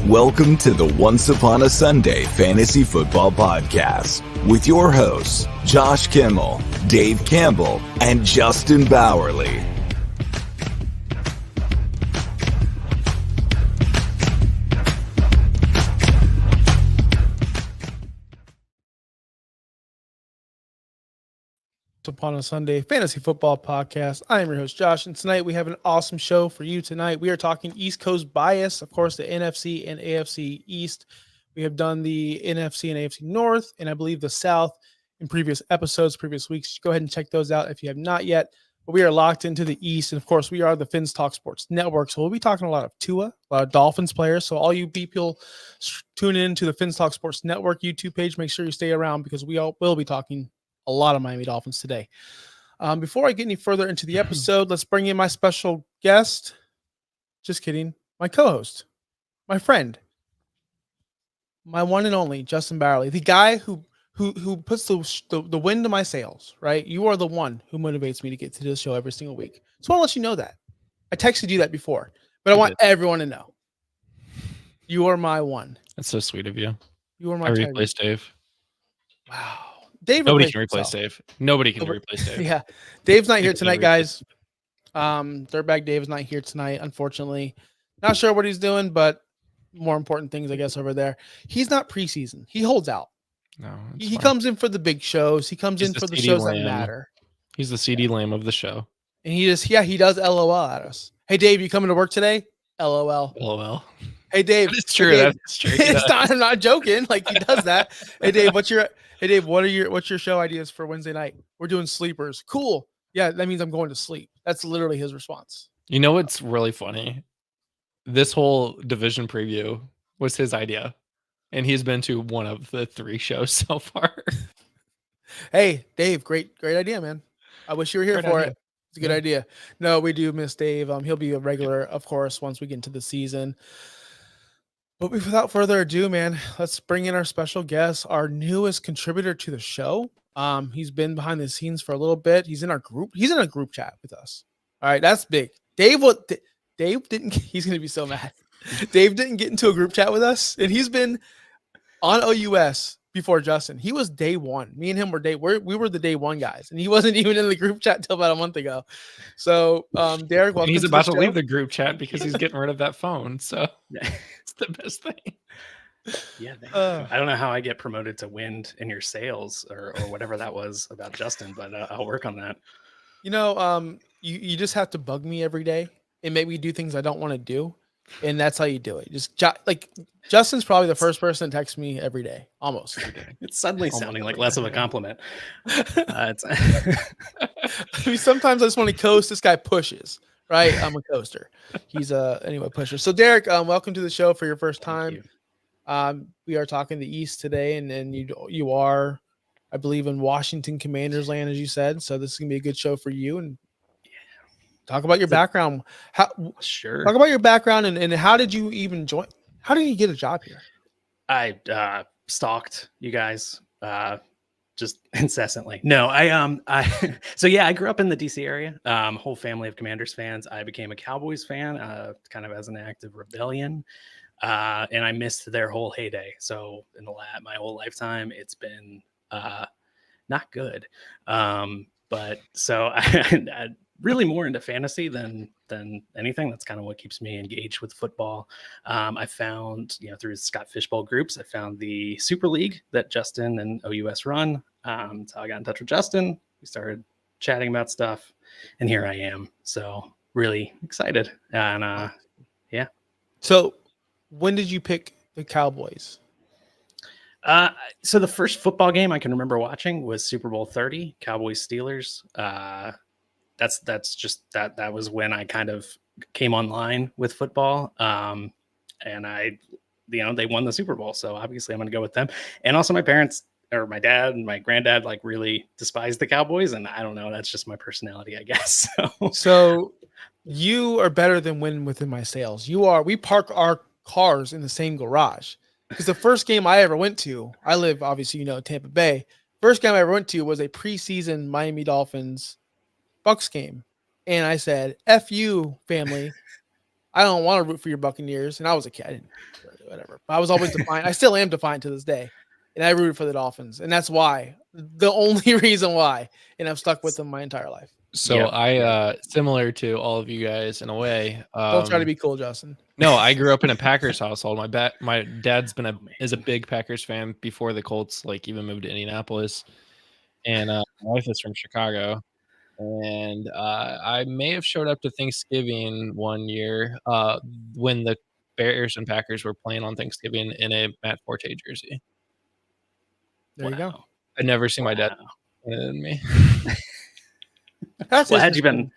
Welcome to the Once Upon a Sunday Fantasy Football Podcast with your hosts, Josh Kimmel, Dave Campbell, and Justin Bowerly. Upon a Sunday Fantasy Football Podcast. I am your host, Josh, and tonight we have an awesome show for you tonight. We are talking East Coast bias, of course, the NFC and AFC East. We have done the NFC and AFC North, and I believe the South in previous episodes, previous weeks. Go ahead and check those out if you have not yet. But we are locked into the East, and of course, we are the Fins Talk Sports Network, so we'll be talking a lot of Tua, a lot of Dolphins players. So all you people tune in to the Fins Talk Sports Network YouTube page. Make sure you stay around because we all will be talking a lot of Miami Dolphins today. Before I get any further into the episode, let's bring in my special guest. Just kidding. My co-host, my friend, my one and only Justin Bowerly, the guy who puts the wind to my sails, right? You are the one who motivates me to get to this show every single week. So I want to let you know that. I texted you that before, but I want everyone to know. You are my one. That's so sweet of you. You are my I replaced Dave. Wow. Dave Nobody can replace Dave. Nobody can replace Dave. Yeah. Dave's not here tonight, guys. Dirtbag Dave is not here tonight, unfortunately. Not sure what he's doing, but more important things, I guess, over there. He's not preseason. He holds out. No, he comes in for the big shows. He comes in for the shows that matter. He's the CD Lamb of the show. And he does LOL at us. Hey, Dave, you coming to work today? LOL. LOL. Hey, Dave. That's true. Hey, Dave. That's true. I'm not joking. Like, he does that. Hey, Dave, what's your show ideas for Wednesday night? We're doing sleepers. Cool. Yeah, that means I'm going to sleep. That's literally his response. You know what's really funny? This whole division preview was his idea, and he's been to one of the 3 shows so far. Hey, Dave, great idea, man. I wish you were here for it. It's a good idea. No, we do miss Dave. He'll be a regular, of course, once we get into the season. But without further ado, man, let's bring in our special guest, our newest contributor to the show. He's been behind the scenes for a little bit. He's in our group. He's in a group chat with us. All right, that's big. Dave didn't. He's gonna be so mad. Dave didn't get into a group chat with us, and he's been on OUS before Justin. He was day one. Me and him were we were the day one guys, and he wasn't even in the group chat until about a month ago. So, Derek, welcome. He's about to leave the group chat because he's getting rid of that phone. So it's the best thing. Yeah, I don't know how I get promoted to wind in your sales or whatever that was about Justin, but I'll work on that. You know, you just have to bug me every day and make me do things I don't want to do, and that's how you do it. Just like Justin's probably the first person to text me every day, almost. It's suddenly sounding like less of a compliment. I mean, sometimes I just want to coast. This guy pushes, right? I'm a coaster. He's anyway pusher. So Derek, welcome to the show for your first time. We are talking the East today, and you are, I believe, in Washington Commanders land, as you said. So this is gonna be a good show for you. And talk about your background. Talk about your background and how did you even join? How did you get a job here? I stalked you guys just incessantly. No, I grew up in the DC area. Whole family of Commanders fans. I became a Cowboys fan, kind of as an act of rebellion. And I missed their whole heyday. So in my whole lifetime, it's been not good. But so I really more into fantasy than anything. That's kind of what keeps me engaged with football. I found, through Scott Fishbowl groups, I found the Super League that Justin and OUS run. So I got in touch with Justin. We started chatting about stuff, and here I am. So really excited. And yeah. So when did you pick the Cowboys? So the first football game I can remember watching was Super Bowl 30, Cowboys Steelers. That's just that was when I kind of came online with football. And they won the Super Bowl. So obviously I'm going to go with them. And also my parents, or my dad and my granddad, like really despised the Cowboys. And I don't know, that's just my personality, I guess. So you are better than win within my sales. We park our cars in the same garage. Because the first game I ever went to, I live, obviously, Tampa Bay. First game I ever went to was a preseason Miami Dolphins Bucks game. And I said, F you, family. I don't want to root for your Buccaneers. And I was a kid. whatever. But I was always defiant. I still am defiant to this day, and I rooted for the Dolphins, and that's why, the only reason why, and I've stuck with them my entire life. So similar to all of you guys in a way. Don't try to be cool, Justin. No, I grew up in a Packers household. My dad's is a big Packers fan before the Colts like even moved to Indianapolis, and my wife is from Chicago. And I may have showed up to Thanksgiving one year when the Bears and Packers were playing on Thanksgiving in a Matt Forte jersey. There you go. I'd never seen my dad than me. Well, had you been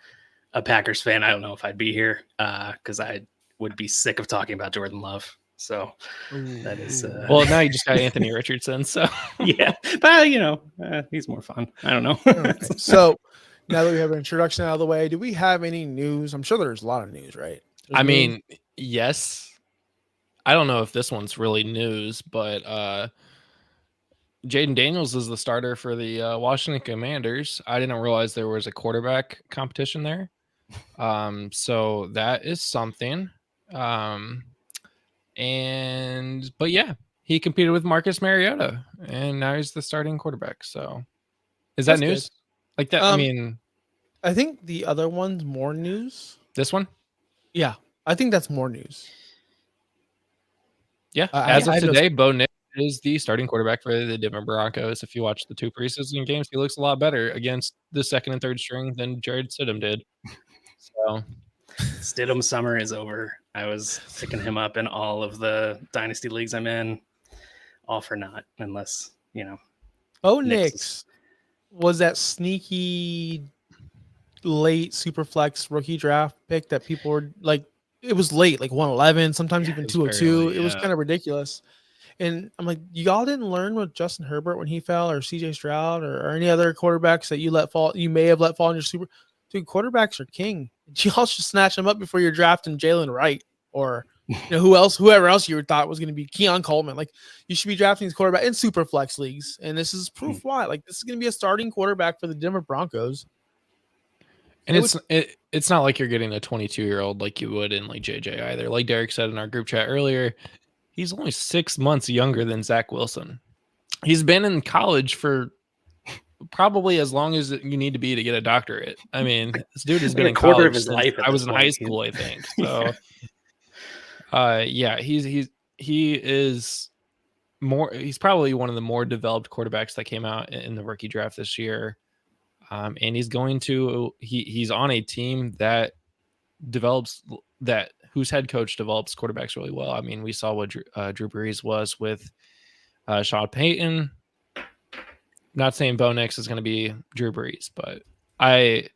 a Packers fan, I don't know if I'd be here because I would be sick of talking about Jordan Love. So that is well, now you just got Anthony Richardson. So yeah, but he's more fun. I don't know. Okay. So now that we have an introduction out of the way, do we have any news? I'm sure there's a lot of news, right? I mean, yes. I don't know if this one's really news, but Jaden Daniels is the starter for the Washington Commanders. I didn't realize there was a quarterback competition there. So that is something. But yeah, he competed with Marcus Mariota, and now he's the starting quarterback. So is that news? Good. Like that? I think the other one's more news. This one? Yeah, I think that's more news. Yeah, as of today, Bo Nix is the starting quarterback for the Denver Broncos. If you watch the 2 preseason games, he looks a lot better against the second and third string than Jared Stidham did. So Stidham summer is over. I was picking him up in all of the dynasty leagues I'm in, all for naught, unless Bo Nix was that sneaky late super flex rookie draft pick that people were like, it was late, like 111, sometimes even 202. It was kind of ridiculous. And I'm like, y'all didn't learn with Justin Herbert when he fell, or CJ Stroud, or any other quarterbacks that you may have let fall in your super. Dude, quarterbacks are king. Y'all should snatch them up before you're drafting Jalen Wright or whoever else you thought was going to be Keon Coleman. Like, you should be drafting these quarterback in super flex leagues. And this is proof why. Like, this is going to be a starting quarterback for the Denver Broncos. And it's not like you're getting a 22-year-old like you would in like JJ either. Like Derek said in our group chat earlier, he's only 6 months younger than Zach Wilson. He's been in college for probably as long as you need to be to get a doctorate. I mean, this dude has been in college of his life. I was in high school, I think. So, yeah, he is more. He's probably one of the more developed quarterbacks that came out in the rookie draft this year. And he's he's on a team that whose head coach develops quarterbacks really well. I mean, we saw what Drew Brees was with Sean Payton. Not saying Bo Nix is going to be Drew Brees, but I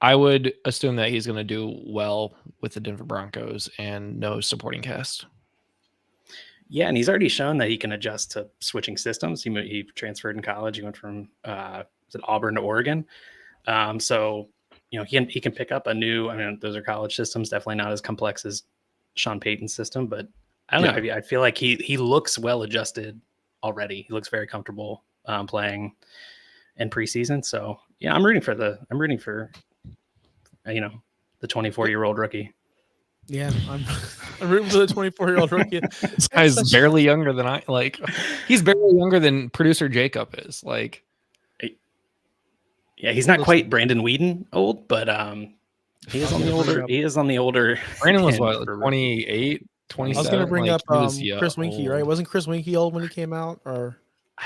would assume that he's going to do well with the Denver Broncos and no supporting cast. Yeah, and he's already shown that he can adjust to switching systems. He transferred in college. He went from Auburn to Oregon. So he can pick up a new. I mean, those are college systems, definitely not as complex as Sean Payton's system, but I don't know. I feel like he looks well adjusted already. He looks very comfortable playing in preseason. So yeah, I'm rooting for the 24-year-old rookie. Yeah, I'm rooting for the 24-year-old rookie. This guy's barely younger than he's barely younger than producer Jacob is. Like, yeah, he's not quite Brandon Whedon old, but he is on the older. Brandon was what, 28, 27? I was going to bring up Chris Winkie, right? Wasn't Chris Winkie old when he came out? Or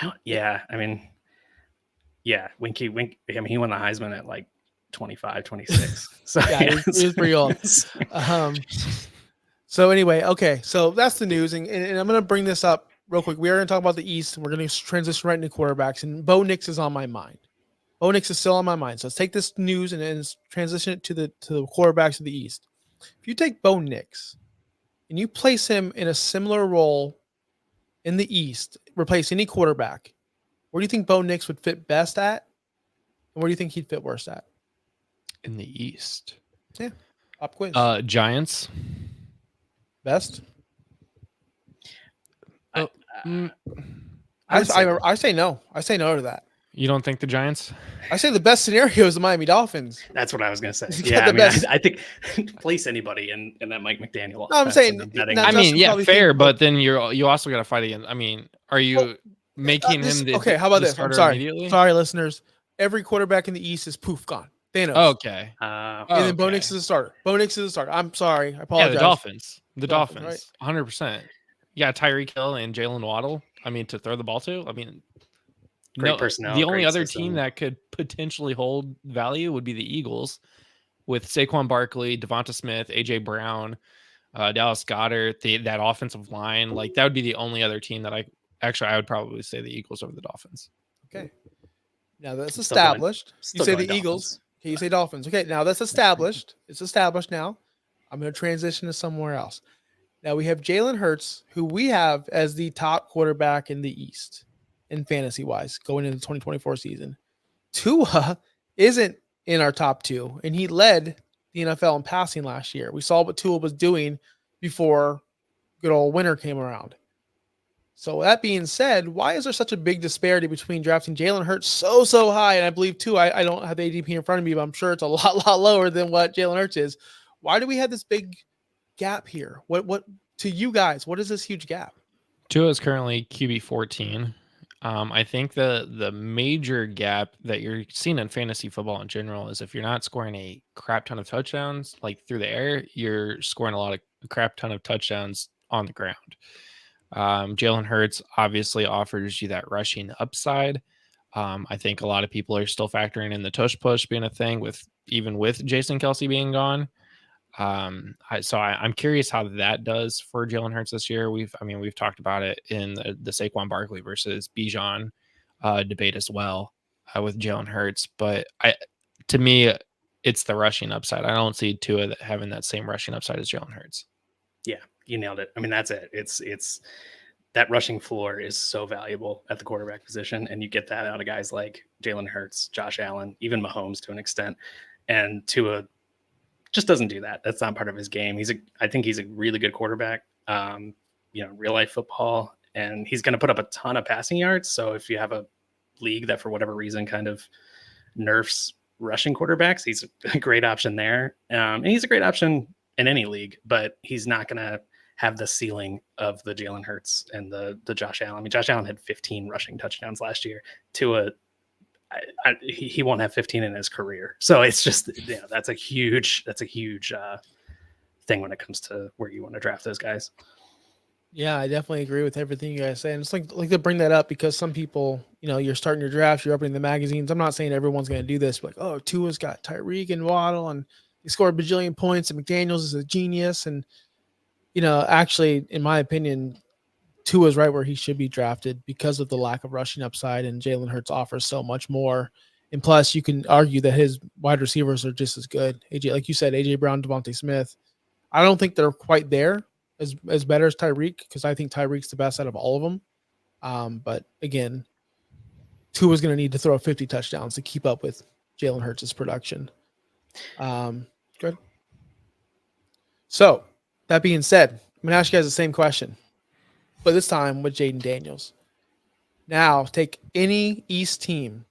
Winkie. I mean, he won the Heisman at like 25, 26. So yeah, he was pretty old. So anyway, okay, so that's the news, and I'm going to bring this up real quick. We are going to talk about the East, and we're going to transition right into quarterbacks, and Bo Nix is on my mind. Bo Nix is still on my mind. So let's take this news and transition it to the quarterbacks of the East. If you take Bo Nix and you place him in a similar role in the East, replace any quarterback, where do you think Bo Nix would fit best at? And where do you think he'd fit worst at? In the East. Yeah. Pop quiz. Giants. Best? I say no. I say no to that. You don't think the Giants? I say the best scenario is the Miami Dolphins. That's what I was going to say. You Yeah, get the best. I think place anybody in that Mike McDaniel. No, I'm offense, saying, and I'm betting not I on- mean, Justin yeah, probably fair, think- but then you also got to fight against. I mean, are you Well, making this- him the okay? How about the this? I'm starter sorry. immediately? Sorry, listeners. Every quarterback in the East is poof gone. Thanos. Okay. And then Bo Nix is a starter. Bo Nix is a starter. I'm sorry. I Yeah, apologize. the Dolphins. The Dolphins, Dolphins. 100%. Yeah, Tyreek Hill and Jalen Waddle. I mean, to throw the ball to. I mean, Great personnel, The only great other system. team that could potentially hold value would be the Eagles, with Saquon Barkley, Devonta Smith, AJ Brown, Dallas Goedert, that offensive line. Like that would be the only other team that I would probably say the Eagles over the Dolphins. Okay. Now that's I'm still going- established. You still say going the Eagles. Dolphins. Okay, you say Dolphins. Okay, now that's established. It's established now. I'm going to transition to somewhere else. Now we have Jalen Hurts, who we have as the top quarterback in the East in fantasy wise going into the 2024 season. Tua isn't in our top two, and he led the NFL in passing last year. We saw what Tua was doing before good old winter came around. So that being said, why is there such a big disparity between drafting Jalen Hurts so high? And I believe too, I don't have the ADP in front of me, but I'm sure it's a lot lower than what Jalen Hurts is. Why do we have this big gap here? What to you guys? What is this huge gap? Tua is currently QB 14. I think the major gap that you're seeing in fantasy football in general is if you're not scoring a crap ton of touchdowns like through the air, you're scoring a crap ton of touchdowns on the ground. Jalen Hurts obviously offers you that rushing upside. I think a lot of people are still factoring in the tush push being a thing even with Jason Kelce being gone. I'm curious how that does for Jalen Hurts this year. We've talked about it in the Saquon Barkley versus Bijan debate as well with Jalen Hurts. But to me, it's the rushing upside. I don't see Tua having that same rushing upside as Jalen Hurts. Yeah, you nailed it. I mean, that's it. It's that rushing floor is so valuable at the quarterback position, and you get that out of guys like Jalen Hurts, Josh Allen, even Mahomes to an extent, and Tua just doesn't do that. That's not part of his game. I think he's a really good quarterback, real life football, and he's going to put up a ton of passing yards. So if you have a league that for whatever reason kind of nerfs rushing quarterbacks, he's a great option there. And he's a great option in any league, but he's not going to have the ceiling of the Jalen Hurts and the Josh Allen. I mean, Josh Allen had 15 rushing touchdowns last year. He won't have 15 in his career. So it's just, that's a huge thing when it comes to where you want to draft those guys. Yeah, I definitely agree with everything you guys say. And it's like to bring that up because some people, you're starting your draft, you're opening the magazines. I'm not saying everyone's going to do this, but like, Tua's got Tyreek and Waddle and he scored a bajillion points and McDaniels is a genius. And, actually, in my opinion, Tua's right where he should be drafted because of the lack of rushing upside, and Jalen Hurts offers so much more. And plus, you can argue that his wide receivers are just as good. Like you said, AJ Brown, Devontae Smith. I don't think they're quite there as better as Tyreek because I think Tyreek's the best out of all of them. But again, Tua's going to need to throw 50 touchdowns to keep up with Jalen Hurts' production. Good. So that being said, I'm going to ask you guys the same question, but this time with Jaden Daniels. Now, take any East team.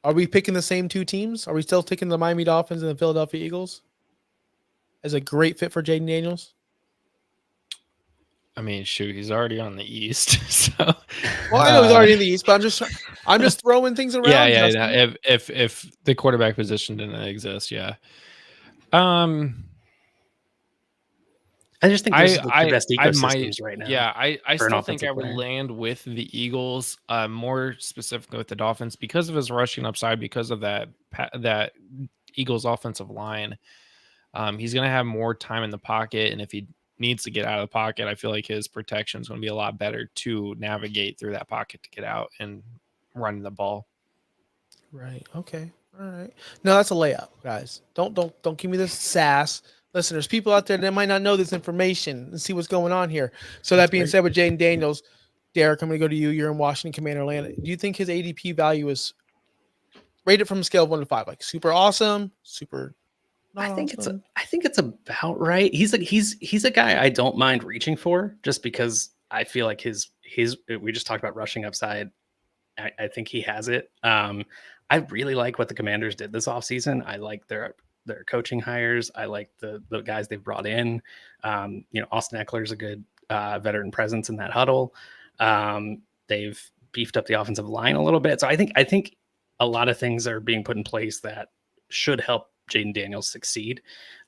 Are we picking the same two teams? Are we still taking the Miami Dolphins and the Philadelphia Eagles as a great fit for Jaden Daniels? I mean, shoot, he's already on the East. So, well, I know he's already in the East, but I'm just throwing things around. Yeah. If the quarterback position didn't exist, yeah. I just think those are the two best ecosystems right now. Yeah, I still think I would player. land with the Eagles, more specifically with the Dolphins because of his rushing upside, because of that Eagles offensive line. He's going to have more time in the pocket, and if he needs to get out of the pocket, I feel like his protection is going to be a lot better to navigate through that pocket to get out and run the ball. Right. Okay. All right. No, that's a layup, guys. Don't give me this sass. Listen, there's people out there that might not know this information and see what's going on here. So that being said, with Jaden Daniels, Derek, I'm going to go to you. You're in Washington Commander land. Do you think his ADP value is rated from a scale of 1 to 5, like super awesome, super? I think it's about right. He's a guy I don't mind reaching for just because I feel like his we just talked about rushing upside. I think he has it. I really like what the Commanders did this offseason. I like their coaching hires. I like the guys they've brought in. Austin Eckler's a good veteran presence in that huddle. They've beefed up the offensive line a little bit. So I think a lot of things are being put in place that should help Jaden Daniels succeed.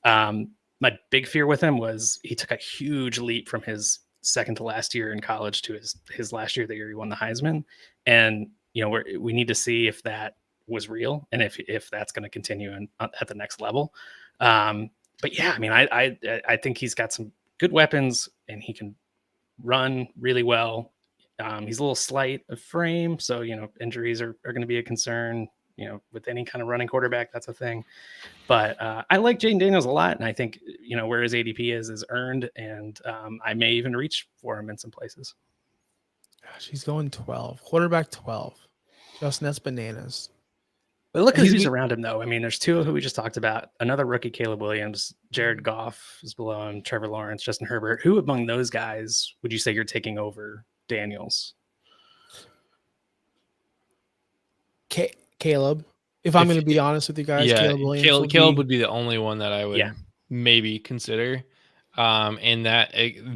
My big fear with him was he took a huge leap from his second to last year in college to his last year, the year he won the Heisman. And, we need to see if that was real and if that's going to continue at the next level. But yeah, I mean, I think he's got some good weapons and he can run really well. He's a little slight of frame, so injuries are going to be a concern. With any kind of running quarterback, that's a thing. But I like Jaden Daniels a lot, and I think where his ADP is earned, and I may even reach for him in some places. Gosh, he's going 12, quarterback 12. Justin, that's bananas. But look at who's around him, though. I mean, there's two who we just talked about. Another rookie, Caleb Williams, Jared Goff is below him, Trevor Lawrence, Justin Herbert. Who among those guys would you say you're taking over Daniels? Caleb. If I'm going to be honest with you guys, yeah, Caleb would be the only one that I would maybe consider. And that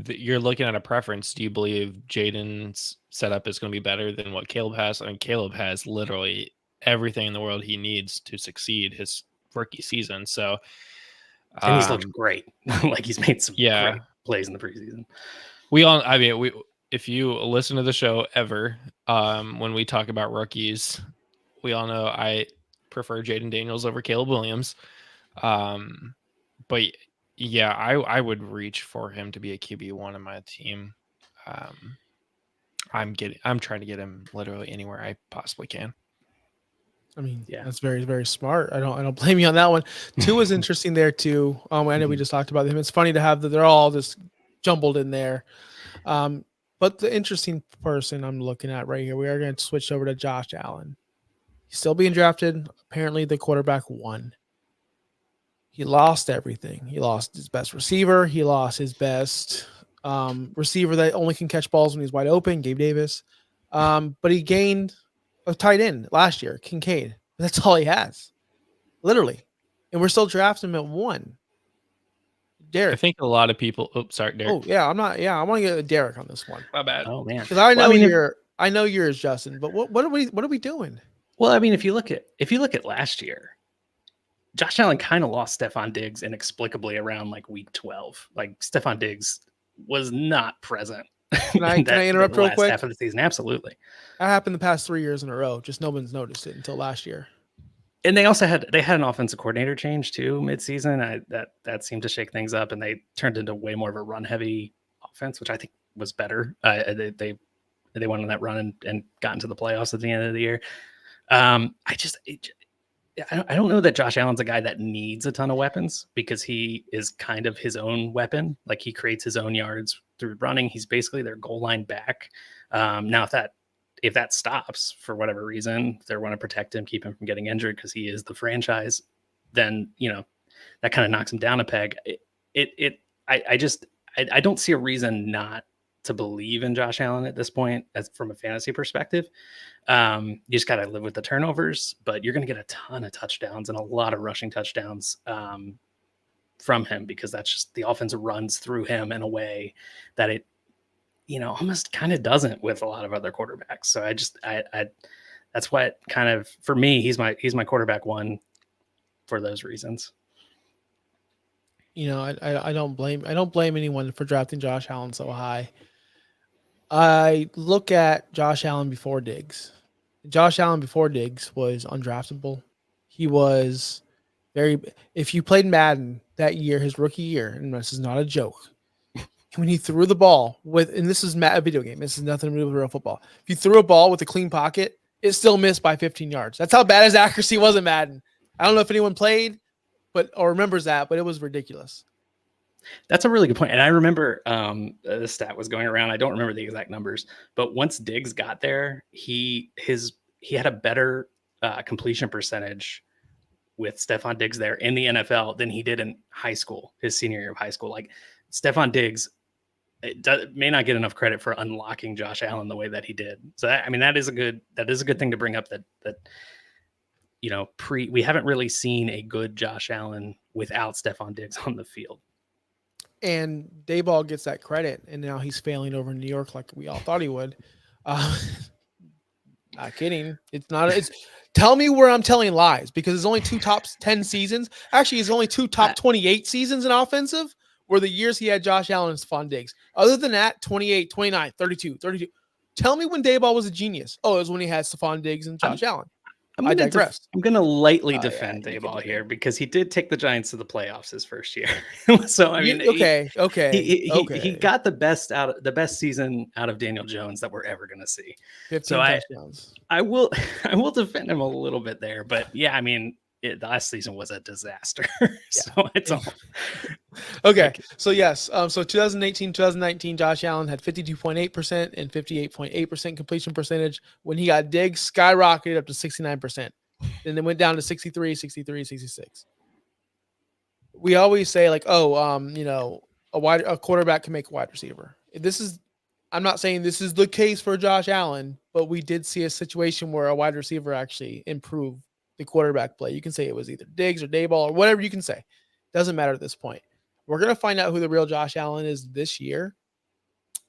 you're looking at a preference. Do you believe Jaden's setup is going to be better than what Caleb has? I mean, Caleb has literally everything in the world he needs to succeed his rookie season. So, and he's looked great. Like he's made some great plays in the preseason. If you listen to the show ever, when we talk about rookies, we all know I prefer Jaden Daniels over Caleb Williams. But yeah, I would reach for him to be a QB1 on my team. I'm trying to get him literally anywhere I possibly can. I mean, that's very, very smart. I don't blame you on that one. Two was interesting there too. I know we just talked about him. It's funny to have that they're all just jumbled in there. But the interesting person I'm looking at right here, we are going to switch over to Josh Allen. He's still being drafted. Apparently the quarterback won. He lost everything. He lost his best receiver. He lost his best receiver that only can catch balls when he's wide open, Gabe Davis. But he gained a tight end last year, Kincaid. That's all he has, literally. And we're still drafting him at 1. Derek. I think a lot of people. Oh, sorry, Derek. Oh yeah, I'm not. Yeah, I want to get Derek on this one. My bad. Oh man, because I know yours, Justin. But what are we doing? Well, I mean, if you look at last year, Josh Allen kind of lost Stephon Diggs inexplicably around like week 12. Like Stephon Diggs was not present. Can I interrupt real quick? Half of the season, absolutely. That happened the past 3 years in a row. Just no one's noticed it until last year. And they also had an offensive coordinator change too midseason. That seemed to shake things up, and they turned into way more of a run heavy offense, which I think was better. They went on that run and got into the playoffs at the end of the year. I don't know that Josh Allen's a guy that needs a ton of weapons because he is kind of his own weapon. Like he creates his own yards through running. He's basically their goal line back. Now if that stops for whatever reason, they want to protect him, keep him from getting injured because he is the franchise, then, that kind of knocks him down a peg. I don't see a reason not to believe in Josh Allen at this point as from a fantasy perspective. You just got to live with the turnovers, but you're going to get a ton of touchdowns and a lot of rushing touchdowns from him because that's just the offense runs through him in a way that it, almost kind of doesn't with a lot of other quarterbacks. So I that's what kind of, for me, he's my quarterback 1 for those reasons. I don't blame anyone for drafting Josh Allen so high. I look at Josh Allen before Diggs. Josh Allen before Diggs was undraftable. He was if you played Madden that year, his rookie year, and this is not a joke, when he threw the ball and this is a video game, this is nothing to do with real football. If you threw a ball with a clean pocket, it still missed by 15 yards. That's how bad his accuracy was in Madden. I don't know if anyone played or remembers that, but it was ridiculous. That's a really good point. And I remember the stat was going around. I don't remember the exact numbers, but once Diggs got there, he had a better completion percentage with Stephon Diggs there in the NFL than he did in high school, his senior year of high school. Like Stephon Diggs may not get enough credit for unlocking Josh Allen the way that he did. So that is a good thing to bring up, that we haven't really seen a good Josh Allen without Stephon Diggs on the field. And Dayball gets that credit, and now he's failing over in New York like we all thought he would. Not kidding. It's tell me where I'm telling lies, because there's only 2 top 10 seasons. Actually, it's only 2 top 28 seasons in offensive were the years he had Josh Allen and Stephon Diggs. Other than that, 28, 29, 32. Tell me when Dayball was a genius. Oh, it was when he had Stephon Diggs and Josh Allen. I digress. I'm going to lightly defend Dayball here, because he did take the Giants to the playoffs his first year. So I mean, he got the best season out of Daniel Jones that we're ever going to see. 15 so touchdowns. I will defend him a little bit there, but yeah, I mean, the last season was a disaster. So it's all okay. So yes, so 2018-2019, Josh Allen had 52.8% and 58.8% completion percentage. When he got Diggs, skyrocketed up to 69%. Then it went down to 63, 66. We always say like, a quarterback can make a wide receiver. I'm not saying this is the case for Josh Allen, but we did see a situation where a wide receiver actually improved the quarterback play. You can say it was either Diggs or Dayball or whatever you can say. Doesn't matter at this point. We're going to find out who the real Josh Allen is this year.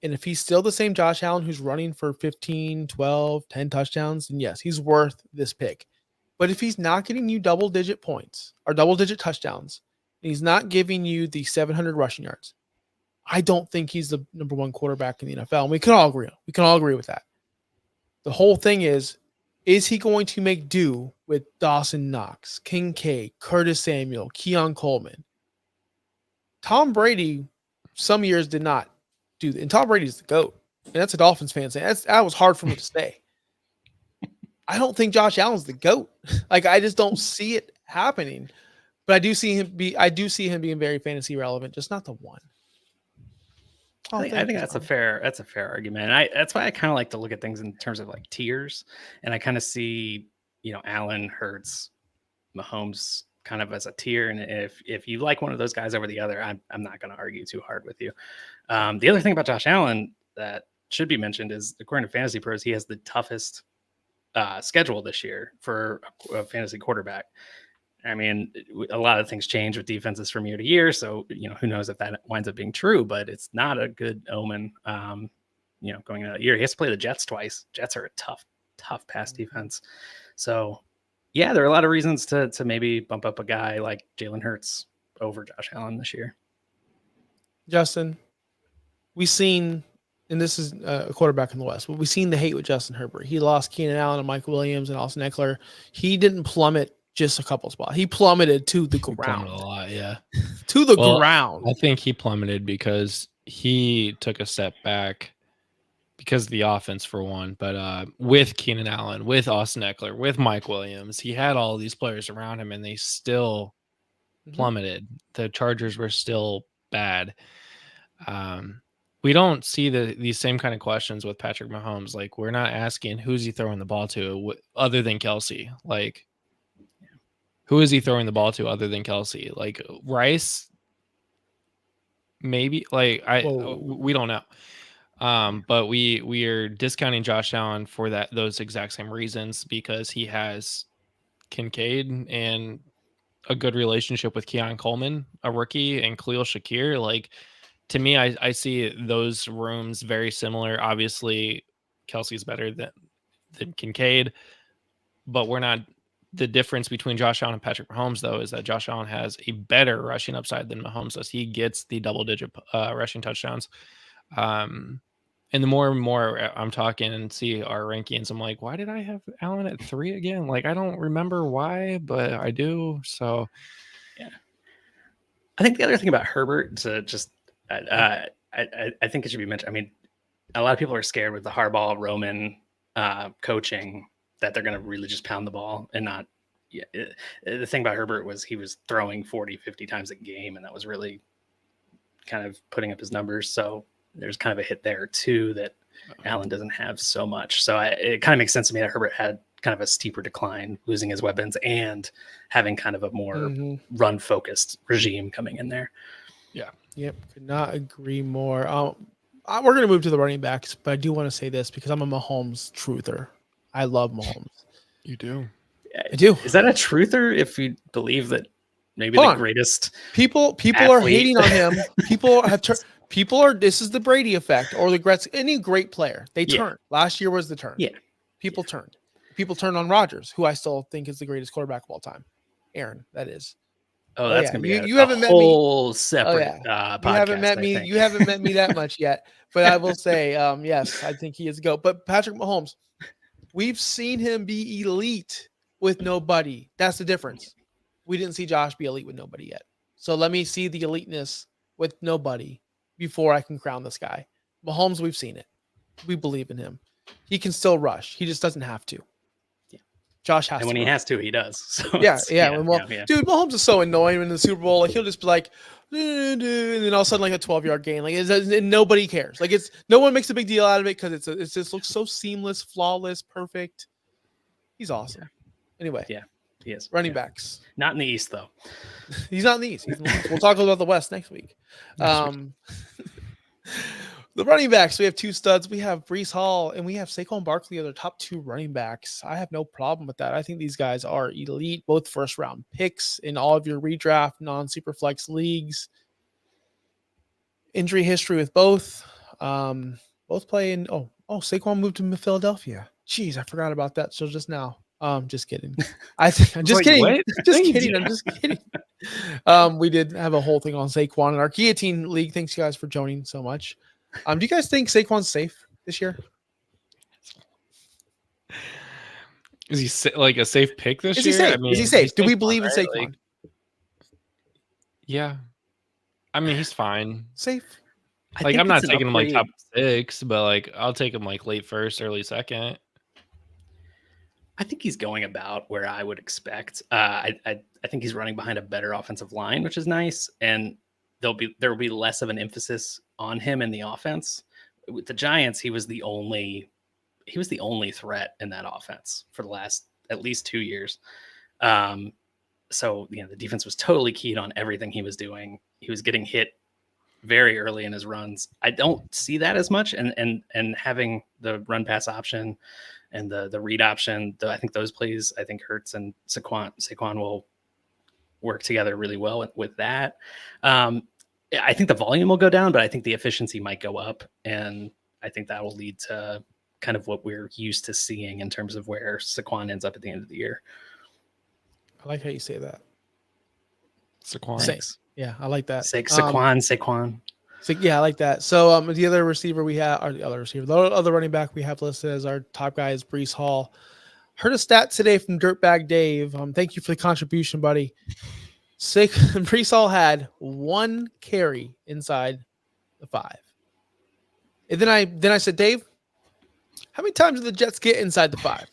And if he's still the same Josh Allen who's running for 15, 12, 10 touchdowns, then yes, he's worth this pick. But if he's not getting you double-digit points or double-digit touchdowns, and he's not giving you the 700 rushing yards, I don't think he's the number 1 quarterback in the NFL. And we can all agree with that. The whole thing is he going to make do with Dawson Knox, Kincaid, Curtis Samuel, Keon Coleman? Tom Brady, some years did not do that. And Tom Brady's the GOAT. And that's a Dolphins fan saying that was hard for me to say. I don't think Josh Allen's the GOAT. Like, I just don't see it happening. But I do see him being very fantasy relevant, just not the 1. I think that's a fair argument. And that's why I kind of like to look at things in terms of like tiers. And I kind of see, Allen, Hurts, Mahomes kind of as a tier. And if you like one of those guys over the other, I'm not going to argue too hard with you. The other thing about Josh Allen that should be mentioned is, according to Fantasy Pros, he has the toughest schedule this year for a fantasy quarterback. I mean, a lot of things change with defenses from year to year. So, who knows if that winds up being true, but it's not a good omen, going into that year. He has to play the Jets twice. Jets are a tough pass defense. So, yeah, there are a lot of reasons to maybe bump up a guy like Jalen Hurts over Josh Allen this year. Justin, we've seen, and this is a quarterback in the West, but we've seen the hate with Justin Herbert. He lost Keenan Allen and Mike Williams and Austin Eckler. He didn't plummet just a couple spots. He plummeted to the ground. A lot, yeah. To the ground. I think he plummeted because he took a step back because of the offense, for one. But with Keenan Allen, with Austin Eckler, with Mike Williams, he had all these players around him, and they still plummeted. The Chargers were still bad. We don't see these same kind of questions with Patrick Mahomes. Like, we're not asking who's he throwing the ball to other than Kelsey. Like, who is he throwing the ball to other than Kelsey? Like, Rice, maybe. Like, we don't know. But we are discounting Josh Allen for those exact same reasons, because he has Kincaid and a good relationship with Keon Coleman, a rookie, and Khalil Shakir. Like, to me, I see those rooms very similar. Obviously, Kelsey's better than Kincaid, but we're not. The difference between Josh Allen and Patrick Mahomes, though, is that Josh Allen has a better rushing upside than Mahomes does. He gets the double-digit rushing touchdowns. And the more and more I'm talking and see our rankings, I'm like, why did I have Allen at 3 again? Like, I don't remember why, but I do. So, yeah. I think the other thing about Herbert, to just, I think it should be mentioned. I mean, a lot of people are scared with the Harbaugh Roman coaching that they're going to really just pound the ball and not. Yeah, the thing about Herbert was he was throwing 40, 50 times a game, and that was really kind of putting up his numbers. So there's kind of a hit there too that Allen doesn't have so much. So it kind of makes sense to me that Herbert had kind of a steeper decline, losing his weapons and having kind of a more run-focused regime coming in there. Yeah. Yep. Could not agree more. We're going to move to the running backs, but I do want to say this because I'm a Mahomes truther. I love Mahomes. You do. I do. Is that a truther if you believe that maybe Hold the on. greatest People are hating on him. People are this is the Brady effect or the Gretz. Any great player, they turn. Last year was the turn. Yeah. People turned. People turned on Rodgers, who I still think is the greatest quarterback of all time. Aaron, that is. Oh, that's gonna be you haven't met me. whole separate podcast. You haven't met me. You haven't met me that much yet. But I will say, yes, I think he is a GOAT. But Patrick Mahomes, we've seen him be elite with nobody. That's the difference. We didn't see Josh be elite with nobody yet. So let me see the eliteness with nobody before I can crown this guy. Mahomes, we've seen it. We believe in him. He can still rush. He just doesn't have to. Josh has and when he has to, he does. So dude, Mahomes is so annoying in the Super Bowl. Like he'll just be like, and then all of a sudden, like a 12-yard gain. Like and nobody cares. Like no one makes a big deal out of it because it just looks so seamless, flawless, perfect. He's awesome. Anyway, he is. Running backs, not in the East though. He's not in the East. He's in the West. We'll talk about the West next week. The running backs, we have two studs. We have Breece Hall and we have Saquon Barkley are the top two running backs. I have no problem with that. I think these guys are elite, both first-round picks in all of your redraft, non-superflex leagues. Injury history with both. Both play in Saquon moved to Philadelphia. Jeez, I forgot about that. So just now. Just kidding. I'm just kidding. What? Just kidding. I'm just kidding. We did have a whole thing on Saquon in our Guillotine League. Thanks you guys for joining so much. Do you guys think Saquon's safe this year? Is he like a safe pick this year? Is he safe? I mean, is he safe? Do we Saquon, believe in right? Saquon? Like, yeah. I mean, he's fine. Safe. Like, I'm not taking him like top 6, but like I'll take him like late first, early second. I think he's going about where I would expect. I think he's running behind a better offensive line, which is nice, and there will be less of an emphasis on him in the offense. With the Giants, he was the only threat in that offense for the last at least 2 years. So the defense was totally keyed on everything he was doing. He was getting hit very early in his runs. I don't see that as much, and having the run pass option and the read option, I think those plays, I think Hurts and Saquon will work together really well with that. I think the volume will go down, but I think the efficiency might go up. And I think that will lead to kind of what we're used to seeing in terms of where Saquon ends up at the end of the year. I like how you say that. Saquon. Yeah, I like that. Saquon. So, yeah, I like that. So the other receiver we have, or the other running back we have listed as our top guy is Breece Hall. Heard a stat today from Dirtbag Dave. Thank you for the contribution, buddy. Breece Hall had 1 carry inside the 5. And then I said, Dave, how many times did the Jets get inside the 5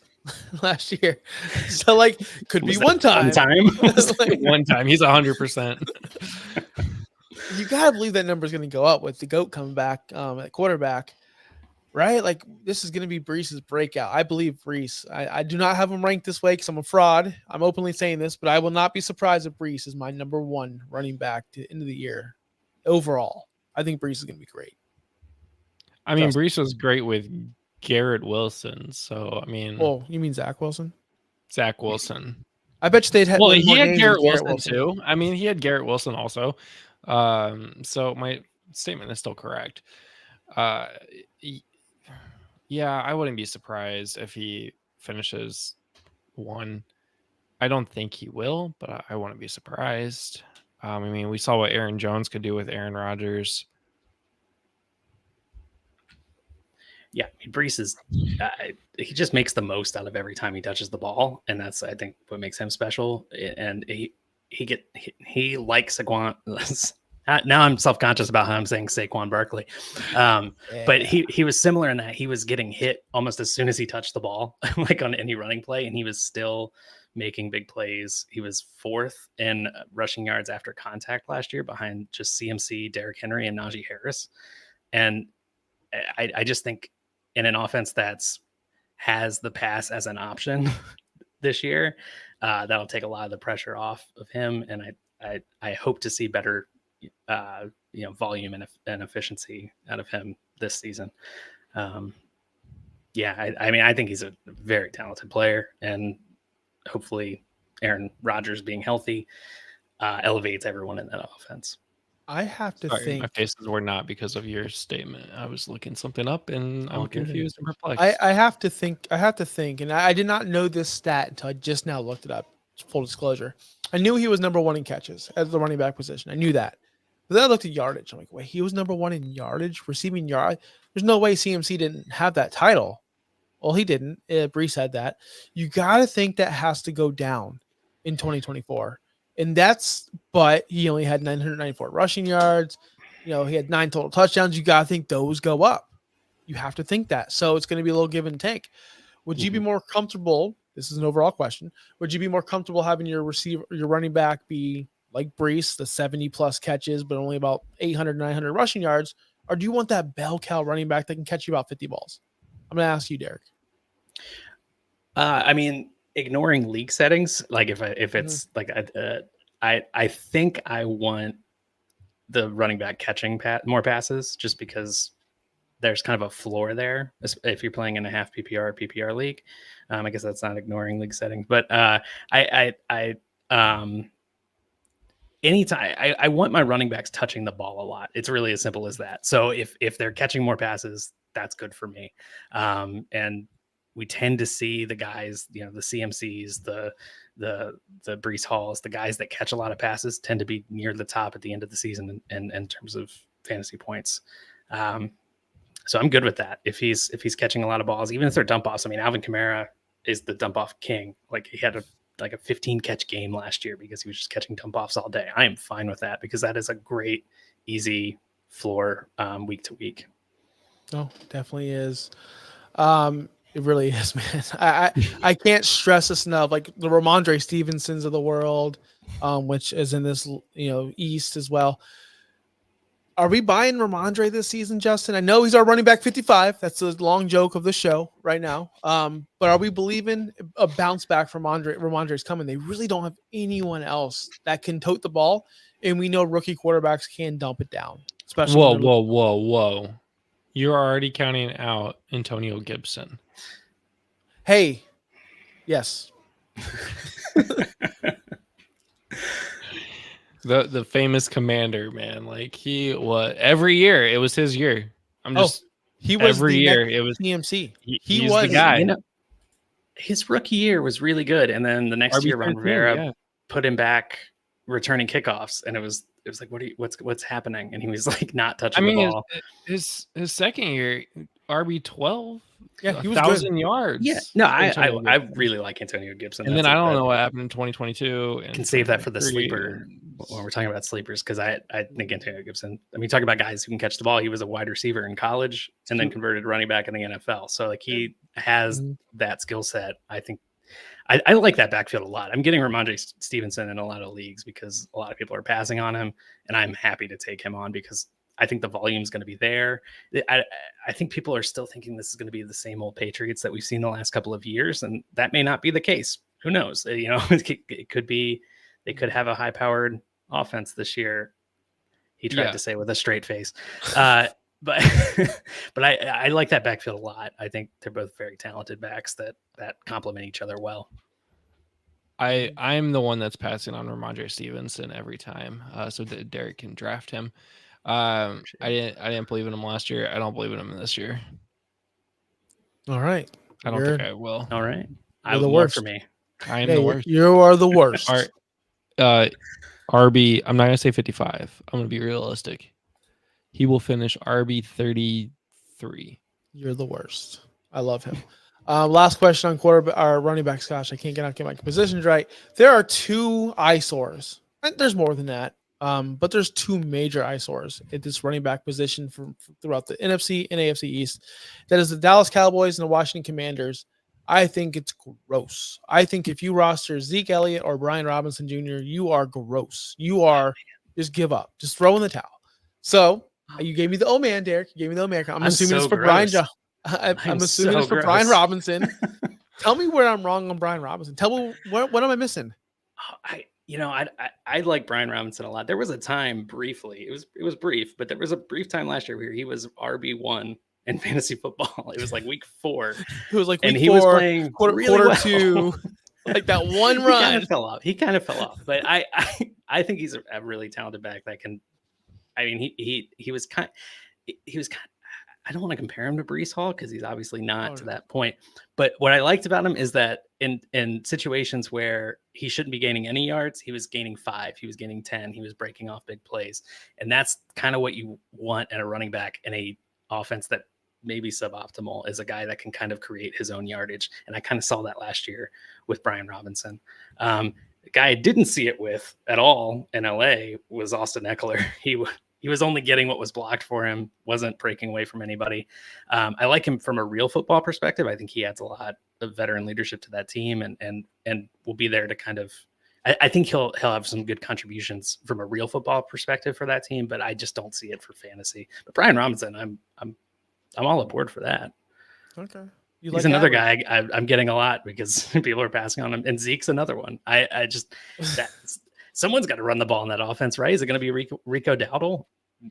last year? So like could be one time. One time. He's 100%. You gotta believe that number is going to go up with the GOAT coming back at quarterback, right? Like this is going to be Breece's breakout. I believe Breece. I do not have him ranked this way because I'm a fraud. I'm openly saying this, but I will not be surprised if Breece is my number 1 running back to the end of the year. Overall, I think Breece is going to be great. I mean, Breece was great with Garrett Wilson. So I mean, you mean Zach Wilson? Zach Wilson. I bet you they'd have. Well, he had Garrett Wilson too. I mean, he had Garrett Wilson also. So my statement is still correct. Yeah, I wouldn't be surprised if he finishes 1. I don't think he will, but I wouldn't be surprised. I mean, we saw what Aaron Jones could do with Aaron Rodgers. Yeah, Breece is he just makes the most out of every time he touches the ball, and that's I think what makes him special. And he likes Saquon. Now I'm self-conscious about how I'm saying Saquon Barkley, but he was similar in that he was getting hit almost as soon as he touched the ball, like on any running play, and he was still making big plays. He was 4th in rushing yards after contact last year, behind just CMC, Derrick Henry, and Najee Harris. And I just think in an offense has the pass as an option this year, that'll take a lot of the pressure off of him. And I hope to see better volume and efficiency out of him this season. Yeah, I mean, I think he's a very talented player, and hopefully Aaron Rodgers being healthy elevates everyone in that offense. I have to Sorry, think. my faces were not because of your statement. I was looking something up, and I'm All good. confused and perplexed. I have to think. I have to think, and I did not know this stat until I just now looked it up. Full disclosure, I knew he was number 1 in catches at the running back position. I knew that, but then I looked at yardage. I'm like, wait, he was number 1 in yardage, receiving yard. There's no way CMC didn't have that title. Well, he didn't. Brees had that. You got to think that has to go down in 2024, but he only had 994 rushing yards. He had 9 total touchdowns. You got to think those go up. You have to think that. So it's going to be a little give and take. Would you be more comfortable? This is an overall question. Would you be more comfortable having your running back be like Brees, the 70 plus catches, but only about 800, 900 rushing yards? Or do you want that bell cow running back that can catch you about 50 balls? I'm going to ask you, Derek. I mean, ignoring league settings, like if it's like I think I want the running back catching more passes, just because there's kind of a floor there if you're playing in a half PPR league. I guess that's not ignoring league settings, but anytime I want my running backs touching the ball a lot. It's really as simple as that. So if they're catching more passes, that's good for me. And we tend to see the guys, the CMCs, the Brees Halls, the guys that catch a lot of passes tend to be near the top at the end of the season in terms of fantasy points. So I'm good with that. If he's catching a lot of balls, even if they're dump offs. I mean, Alvin Kamara is the dump off king. Like, he had a 15 catch game last year because he was just catching dump offs all day. I am fine with that because that is a great, easy floor week to week. Oh, definitely is. It really is, man. I can't stress this enough. Like the Ramondre Stevensons of the world, which is in this East as well. Are we buying Ramondre this season, Justin? I know he's our running back 55. That's the long joke of the show right now. But are we believing a bounce back from Ramondre's coming? They really don't have anyone else that can tote the ball, and we know rookie quarterbacks can dump it down. Especially whoa. You're already counting out Antonio Gibson. Hey, yes. The famous commander, man. Like every year it was his year. He was every year it was CMC. He was the guy. His rookie year was really good, and then the next year, Ron Rivera put him back returning kickoffs, and it was like, what's happening? And he was like not touching the ball. His second year, RB12. Yeah, he was 1,000 yards. Yeah, no, I really like Antonio Gibson. And then I don't know what happened in 2022. And can save that for the sleeper when we're talking about sleepers, because I think Antonio Gibson. I mean, talking about guys who can catch the ball. He was a wide receiver in college and then converted running back in the NFL. So like he has that skill set. I think I like that backfield a lot. I'm getting Ramondre Stevenson in a lot of leagues because a lot of people are passing on him, and I'm happy to take him on because I think the volume is going to be there. I think people are still thinking this is going to be the same old Patriots that we've seen the last couple of years, and that may not be the case. Who knows? It could be they could have a high-powered offense this year. He tried to say with a straight face, but I like that backfield a lot. I think they're both very talented backs that complement each other well. I'm the one that's passing on Ramondre Stevenson every time, so that Derek can draft him. I didn't believe in him last year. I don't believe in him this year. All right. I don't think I will. All right. You're the worst for me. I am the worst. You are the worst. RB, I'm not going to say 55. I'm going to be realistic. He will finish RB 33. You're the worst. I love him. Last question on quarterback or running backs. Gosh, I can't get my positions right. There are two eyesores. There's more than that. But there's two major eyesores at this running back position throughout the NFC and AFC East. That is the Dallas Cowboys and the Washington Commanders. I think it's gross. I think if you roster Zeke Elliott or Brian Robinson Jr., you are gross. You are just give up. Just throw in the towel. So you gave me the old man, Derek. You gave me the old man. I'm assuming it's for gross. Brian. I'm assuming it's for gross. Brian Robinson. Tell me where I'm wrong on Brian Robinson. Tell me what am I missing? I like Brian Robinson a lot. There was a time briefly, it was brief, but there was a brief time last year where he was RB1 in fantasy football. It was like week 4. It was like and week he 4, was playing quarter, really quarter well. 2, like that one He run. kind of fell off. But I think he's a really talented back that can. I mean, he was kind. I don't want to compare him to Breece Hall because he's obviously not to that point. But what I liked about him is that in situations where he shouldn't be gaining any yards, he was gaining 5, he was gaining 10, he was breaking off big plays. And that's kind of what you want in a running back in a offense that may be suboptimal, is a guy that can kind of create his own yardage. And I kind of saw that last year with Brian Robinson. The guy I didn't see it with at all in LA was Austin Eckler. He was only getting what was blocked for him, wasn't breaking away from anybody. I like him from a real football perspective. I think he adds a lot of veteran leadership to that team and will be there to kind of, I think he'll have some good contributions from a real football perspective for that team, but I just don't see it for fantasy. But Brian Robinson, I'm all aboard for that. Okay. He's another guy I'm getting a lot because people are passing on him, and Zeke's another one. I just someone's got to run the ball in that offense, right? Is it going to be Rico Dowdle?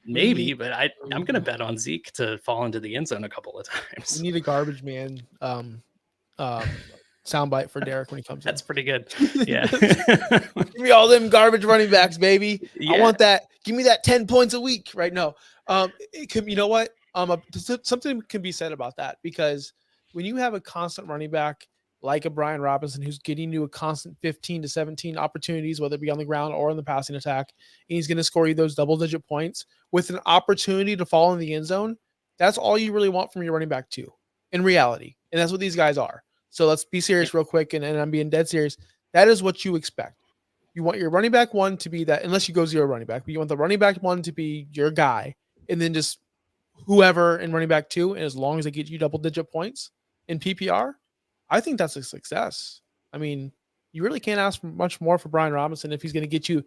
Maybe, but I'm going to bet on Zeke to fall into the end zone a couple of times. We need a garbage man soundbite for Derek when he comes in. That's pretty good. Yeah. Give me all them garbage running backs, baby. Yeah. I want that. Give me that 10 points a week. Right? No. It can, you know what? Something can be said about that, because when you have a constant running back like a Brian Robinson, who's getting you a constant 15 to 17 opportunities, whether it be on the ground or in the passing attack, and he's going to score you those double-digit points with an opportunity to fall in the end zone, that's all you really want from your running back too, in reality. And that's what these guys are. So let's be serious real quick, and I'm being dead serious. That is what you expect. You want your running back 1 to be that, unless you go 0 running back, but you want the running back 1 to be your guy, and then just whoever in running back 2, and as long as they get you double-digit points in PPR, I think that's a success. I mean, you really can't ask for much more for Brian Robinson if he's going to get you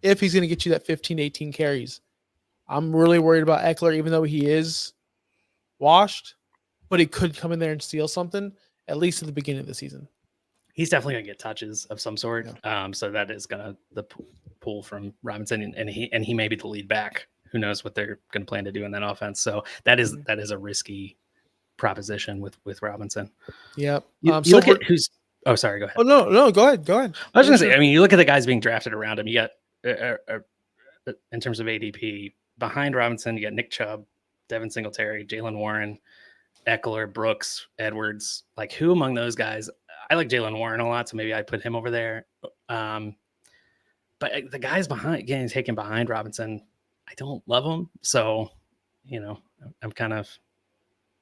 that 15, 18 carries. I'm really worried about Eckler, even though he is washed, but he could come in there and steal something, at least at the beginning of the season. He's definitely going to get touches of some sort. Yeah. So that is going to pull from Robinson, and he may be the lead back. Who knows what they're going to plan to do in that offense. So that is a risky proposition with Robinson. Yep. You look at who's. Oh, sorry. Go ahead. Oh no. Go ahead. I was going to say. I mean, you look at the guys being drafted around him. You got in terms of ADP behind Robinson, you got Nick Chubb, Devin Singletary, Jalen Warren, Eckler, Brooks, Edwards. Like, who among those guys? I like Jalen Warren a lot, so maybe I put him over there. But the guys getting taken behind Robinson, I don't love them. So, I'm kind of.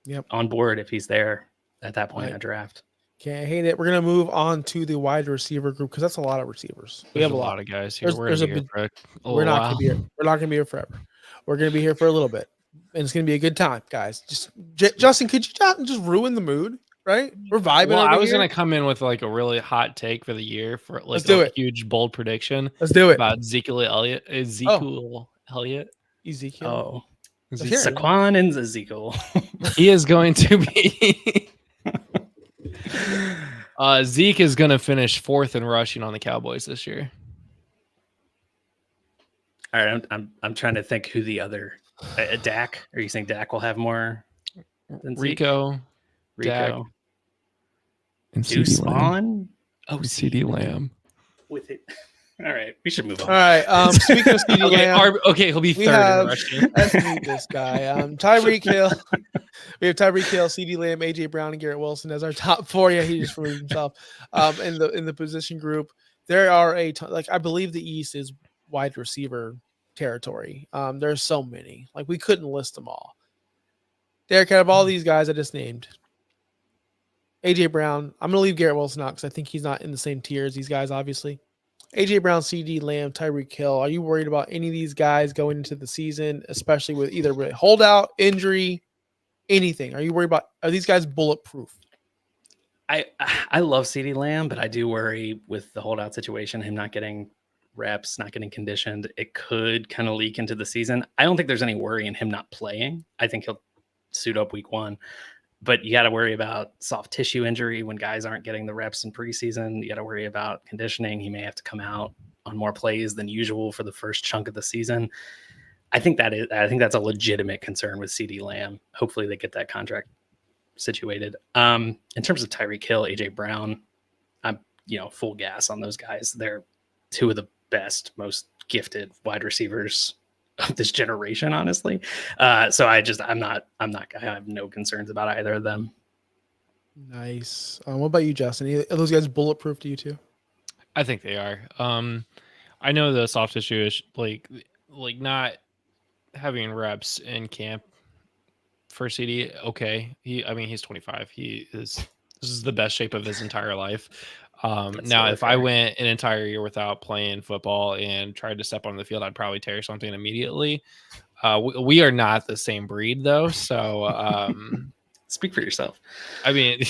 Yep. On board if he's there at that point in the draft. Can't hate it. We're going to move on to the wide receiver group, because that's a lot of receivers. We have a lot of guys here. We're not going to be here. We're not going to be here forever. We're going to be here for a little bit, and it's going to be a good time, guys. Just Justin, could you just ruin the mood? Right? We're vibing. Well, I was going to come in with like a really hot take for the year for like a huge bold prediction. Let's do it about Ezekiel Elliott. Ezekiel. Oh. Saquon and Ezekiel. He is going to be Zeke is going to finish 4th in rushing on the Cowboys this year. All right, I'm trying to think who the other Dak. Are you saying Dak will have more than Rico, Dak, and CeeDee Lamb? Oh, CeeDee Lamb. With it. All right, we should move on. All right. Speaking of CeeDee Lamb, he'll be 3rd in rushing. Let's meet this guy. Tyreek Hill. We have Tyreek Hill, CeeDee Lamb, AJ Brown, and Garrett Wilson as our top 4. Yeah, he just removed himself. In the position group, there are I believe the East is wide receiver territory. There's so many. Like, we couldn't list them all. Derek, out of all these guys I just named, AJ Brown, I'm going to leave Garrett Wilson out because I think he's not in the same tier as these guys, obviously. AJ Brown, CeeDee Lamb, Tyreek Hill. Are you worried about any of these guys going into the season, especially with either holdout, injury, anything? Are you worried about, are these guys bulletproof? I love CeeDee Lamb, but I do worry with the holdout situation, him not getting reps, not getting conditioned. It could kind of leak into the season. I don't think there's any worry in him not playing. I think he'll suit up week 1. But you got to worry about soft tissue injury when guys aren't getting the reps in preseason. You got to worry about conditioning. He may have to come out on more plays than usual for the first chunk of the season. I think that's a legitimate concern with CeeDee Lamb. Hopefully they get that contract situated. In terms of Tyreek Hill, AJ Brown, I'm full gas on those guys. They're two of the best, most gifted wide receivers of this generation, honestly. So I have no concerns about either of them. Nice. What about you, Justin? Are those guys bulletproof to you too? I think they are. I know the soft issue is like not having reps in camp for CD. Okay. He's 25. This is the best shape of his entire life. Now, if I went an entire year without playing football and tried to step on the field, I'd probably tear something immediately. We are not the same breed though. So, speak for yourself. I mean,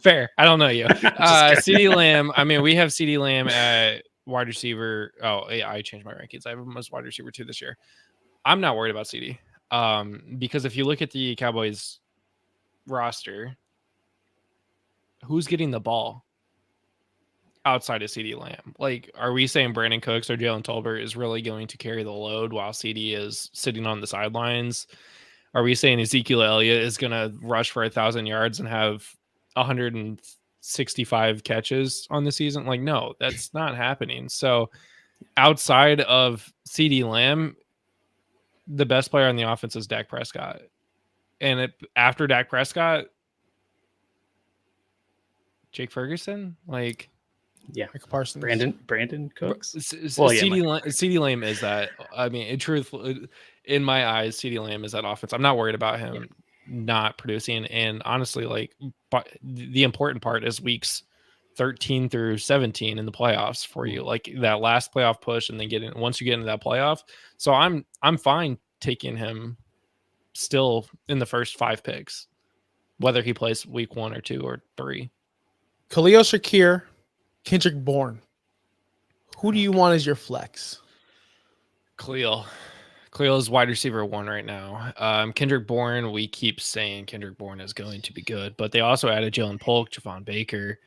fair. I don't know you. CeeDee Lamb. I mean, we have CeeDee Lamb at wide receiver. Oh, yeah, I changed my rankings. I have him as wide receiver 2 this year. I'm not worried about CD. Because if you look at the Cowboys roster, who's getting the ball outside of CeeDee Lamb? Like, are we saying Brandon Cooks or Jalen Tolbert is really going to carry the load while CD is sitting on the sidelines? Are we saying Ezekiel Elliott is going to rush for 1,000 yards and have 165 catches on the season? Like, no, that's not happening. So outside of CeeDee Lamb, the best player on the offense is Dak Prescott. And after Dak Prescott, Jake Ferguson, like, yeah, Michael Parsons, Brandon Cooks. CeeDee Lamb is that. I mean, truthfully, in my eyes, CeeDee Lamb is that offense. I'm not worried about him not producing. And honestly, like, but the important part is weeks 13 through 17 in the playoffs for you, like that last playoff push, and then once you get into that playoff. So I'm fine taking him still in the first 5 picks, whether he plays week 1 or 2 or 3. Khalil Shakir, Kendrick Bourne. Who do you want as your flex? Khalil is wide receiver 1 right now. Kendrick Bourne, we keep saying Kendrick Bourne is going to be good, but they also added Jalen Polk, Javon Baker.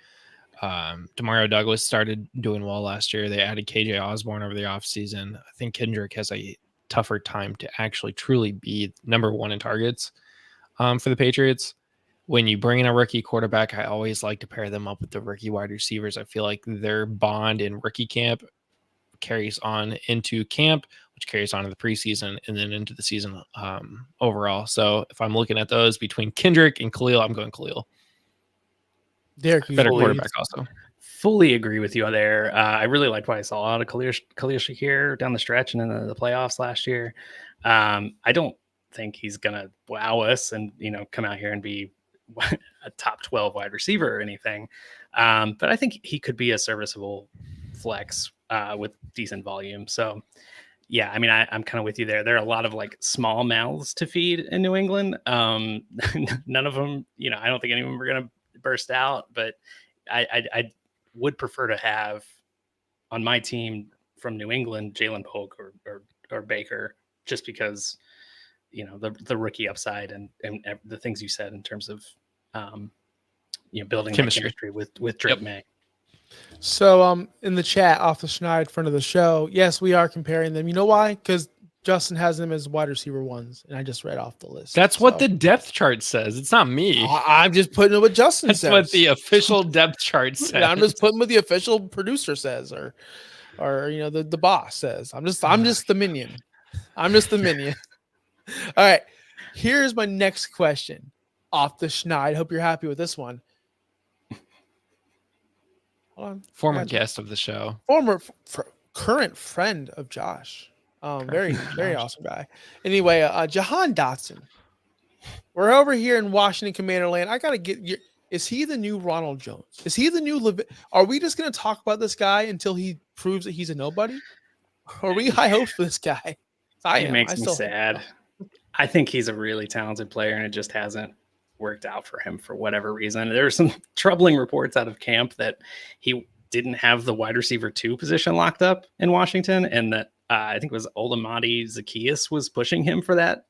Demario Douglas started doing well last year. They added KJ Osborne over the offseason. I think Kendrick has a tougher time to actually truly be number 1 in targets for the Patriots. When you bring in a rookie quarterback, I always like to pair them up with the rookie wide receivers. I feel like their bond in rookie camp carries on into camp, which carries on to the preseason and then into the season overall. So if I'm looking at those between Kendrick and Khalil, I'm going Khalil. Derek, better quarterback also. Fully agree with you there. I really liked what I saw out of Khalil Shakir down the stretch and in the playoffs last year. I don't think he's going to wow us and, come out here and be a top 12 wide receiver or anything. But I think he could be a serviceable flex with decent volume. So yeah, I mean, I'm kind of with you there. There are a lot of like small mouths to feed in New England. None of them, I don't think any of them are going to burst out, but I would prefer to have on my team from New England, Jalen Polk or Baker, just because, the rookie upside and the things you said in terms of, building chemistry with Drake May. So, in the chat off the Schneid front of the show, yes, we are comparing them. You know why? Because Justin has them as wide receiver 1s, and I just read off the list. That's what the depth chart says. It's not me. I'm just putting it what Justin says. That's what the official depth chart says. I'm just putting what the official producer says, or the boss says. I'm just the minion. I'm just the minion. All right. Here's my next question off the Schneid. Hope you're happy with this one. Hold on. Former guest of the show. Current friend of Josh. Very awesome guy. Anyway, Jahan Dotson. We're over here in Washington Commander land. I gotta get your. Is he the new Ronald Jones? Is he the new Are we just gonna talk about this guy until he proves that he's a nobody? Or are we high hopes for this guy? It makes me sad. I think he's a really talented player, and it just hasn't worked out for him for whatever reason. There are some troubling reports out of camp that he didn't have the wide receiver 2 position locked up in Washington, and that I think it was Olamide Zaccheaus was pushing him for that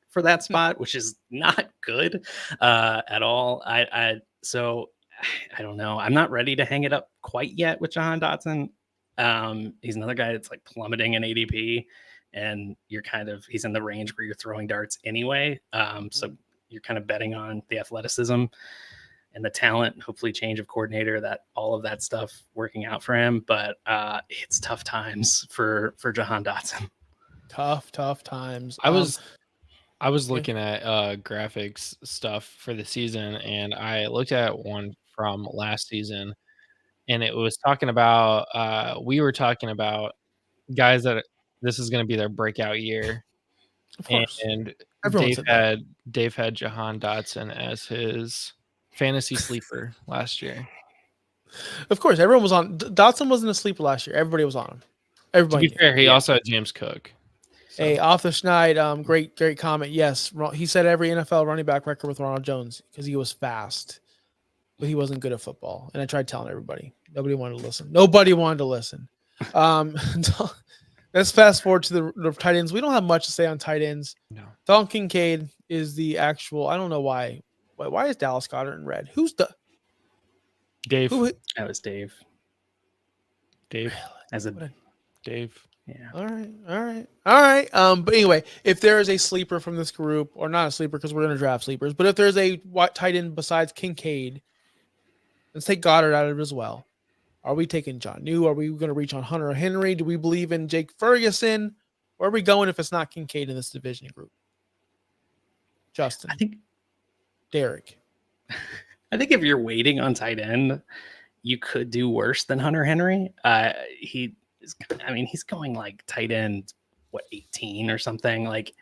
spot, which is not good at all. So I don't know. I'm not ready to hang it up quite yet with Jahan Dotson. He's another guy that's like plummeting in ADP, and he's in the range where you're throwing darts anyway. So you're kind of betting on the athleticism and the talent, hopefully change of coordinator, that all of that stuff working out for him. But it's tough times for Jahan Dotson. Tough times. I was looking at graphics stuff for the season, and I looked at one from last season, and it was talking about we were talking about guys that this is going to be their breakout year. Of course. And Everyone said that. Dave had Jahan Dotson as his fantasy sleeper last year. Of course, everyone was on. Dotson wasn't a sleeper last year. Everybody was on him. Everybody. To be fair, he also had James Cook. So. Hey, off the schneid, great comment. Yes, he said every NFL running back record with Ronald Jones because he was fast, but he wasn't good at football. And I tried telling everybody. Nobody wanted to listen. Let's fast forward to the tight ends. We don't have much to say on tight ends. No. Dalton Kincaid is the actual. I don't know why. Why is Dallas Goedert in red? Who's the Dave? That was Dave. Dave. Dave. Yeah. All right. But anyway, if there is a sleeper from this group, or not a sleeper because we're going to draft sleepers, but if there's a tight end besides Kincaid, let's take Goddard out of it as well. Are we taking John New? Are we going to reach on Hunter Henry? Do we believe in Jake Ferguson? Where are we going if it's not Kincaid in this division group? Justin. I think Derek. I think if you're waiting on tight end, you could do worse than Hunter Henry. He's going like tight end, 18 or something. Like,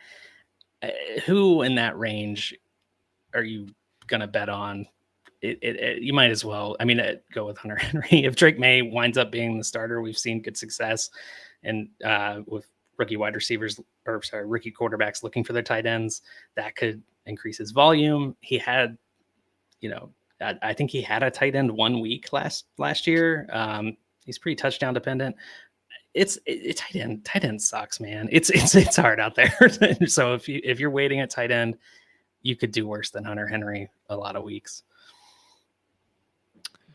who in that range are you going to bet on? You might as well. Go with Hunter Henry. If Drake May winds up being the starter, we've seen good success, and with rookie quarterbacks looking for their tight ends, that could increase his volume. He had, I think he had a tight end 1 week last year. He's pretty touchdown dependent. It's tight end sucks, man. It's hard out there. So if you're waiting at tight end, you could do worse than Hunter Henry a lot of weeks.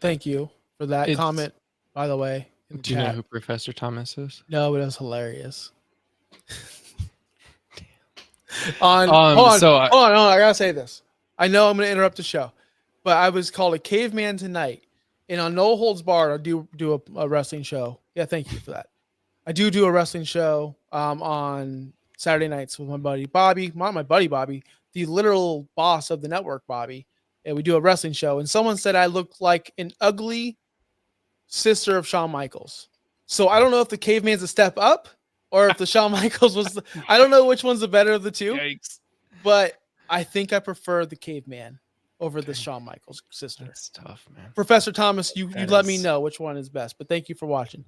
Thank you for that comment, by the way. Do you know who Professor Thomas is? No, but it was hilarious. Hold on, I gotta say this. I know I'm gonna interrupt the show, but I was called a caveman tonight, and on No Holds Barred, I do a wrestling show. Yeah, thank you for that. I do a wrestling show on Saturday nights with my buddy Bobby, not my buddy Bobby, the literal boss of the network, Bobby. And we do a wrestling show. And someone said I look like an ugly sister of Shawn Michaels. So I don't know if the caveman's a step up or if the Shawn Michaels was. I don't know which one's the better of the two. Yikes. But I think I prefer the caveman over the Shawn Michaels sister. That's tough, man. Professor Thomas, you let me know which one is best. But thank you for watching.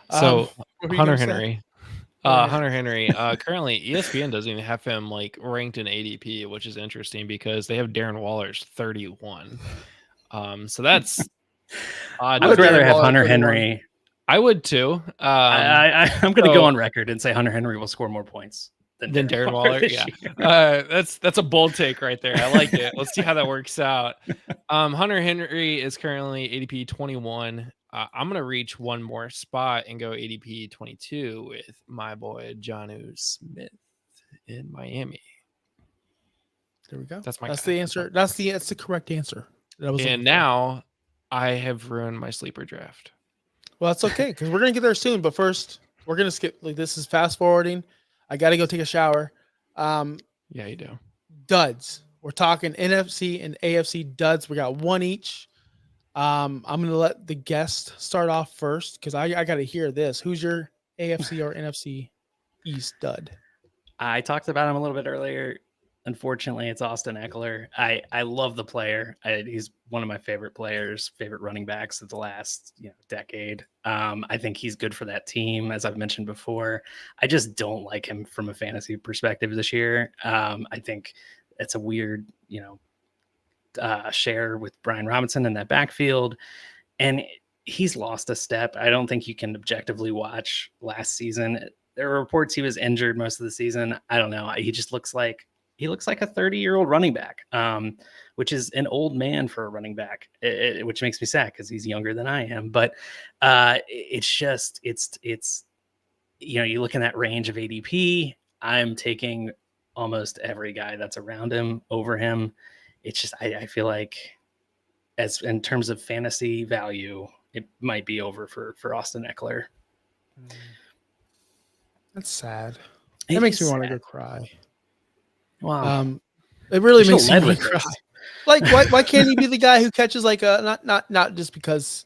So Hunter Henry. Hunter Henry, currently ESPN doesn't even have him like ranked in ADP, which is interesting because they have Darren Waller's 31. So that's odd. I would rather have Hunter Henry. I would too. I'm going to go on record and say Hunter Henry will score more points than Darren Waller. Yeah. That's a bold take right there. I like it. Let's see how that works out. Hunter Henry is currently ADP 21. I'm going to reach one more spot and go ADP 22 with my boy Jonnu Smith in Miami. There we go. That's the answer. That's the correct answer. And now I have ruined my sleeper draft. Well, that's okay because we're going to get there soon. But first, we're going to skip. Like, this is fast forwarding. I got to go take a shower. Yeah, you do. Duds. We're talking NFC and AFC duds. We got one each. I'm going to let the guest start off first because I got to hear this. Who's your AFC or NFC East dud? I talked about him a little bit earlier. Unfortunately, it's Austin Eckler. I love the player. He's one of my favorite players, favorite running backs of the last decade. I think he's good for that team, as I've mentioned before. I just don't like him from a fantasy perspective this year. I think it's a weird, share with Brian Robinson in that backfield, and he's lost a step. I don't think you can objectively watch last season. There were reports he was injured most of the season. I don't know. He just looks like a 30-year-old running back. which is an old man for a running back, which makes me sad because he's younger than I am. But it's you look in that range of ADP, I'm taking almost every guy that's around him over him. It's just I feel like, as in terms of fantasy value, it might be over for Austin Eckler. That's sad. That makes me want to go cry. Wow. It really makes me want to cry. Like, why can't he be the guy who catches like a not just because?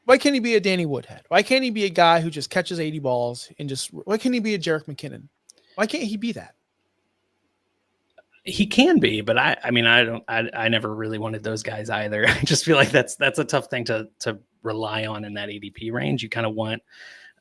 Why can't he be a Danny Woodhead? Why can't he be a guy who just catches 80 balls and just? Why can't he be a Jerick McKinnon? Why can't he be that? He can be, but I never really wanted those guys either. I just feel like that's a tough thing to rely on in that ADP range. You kind of want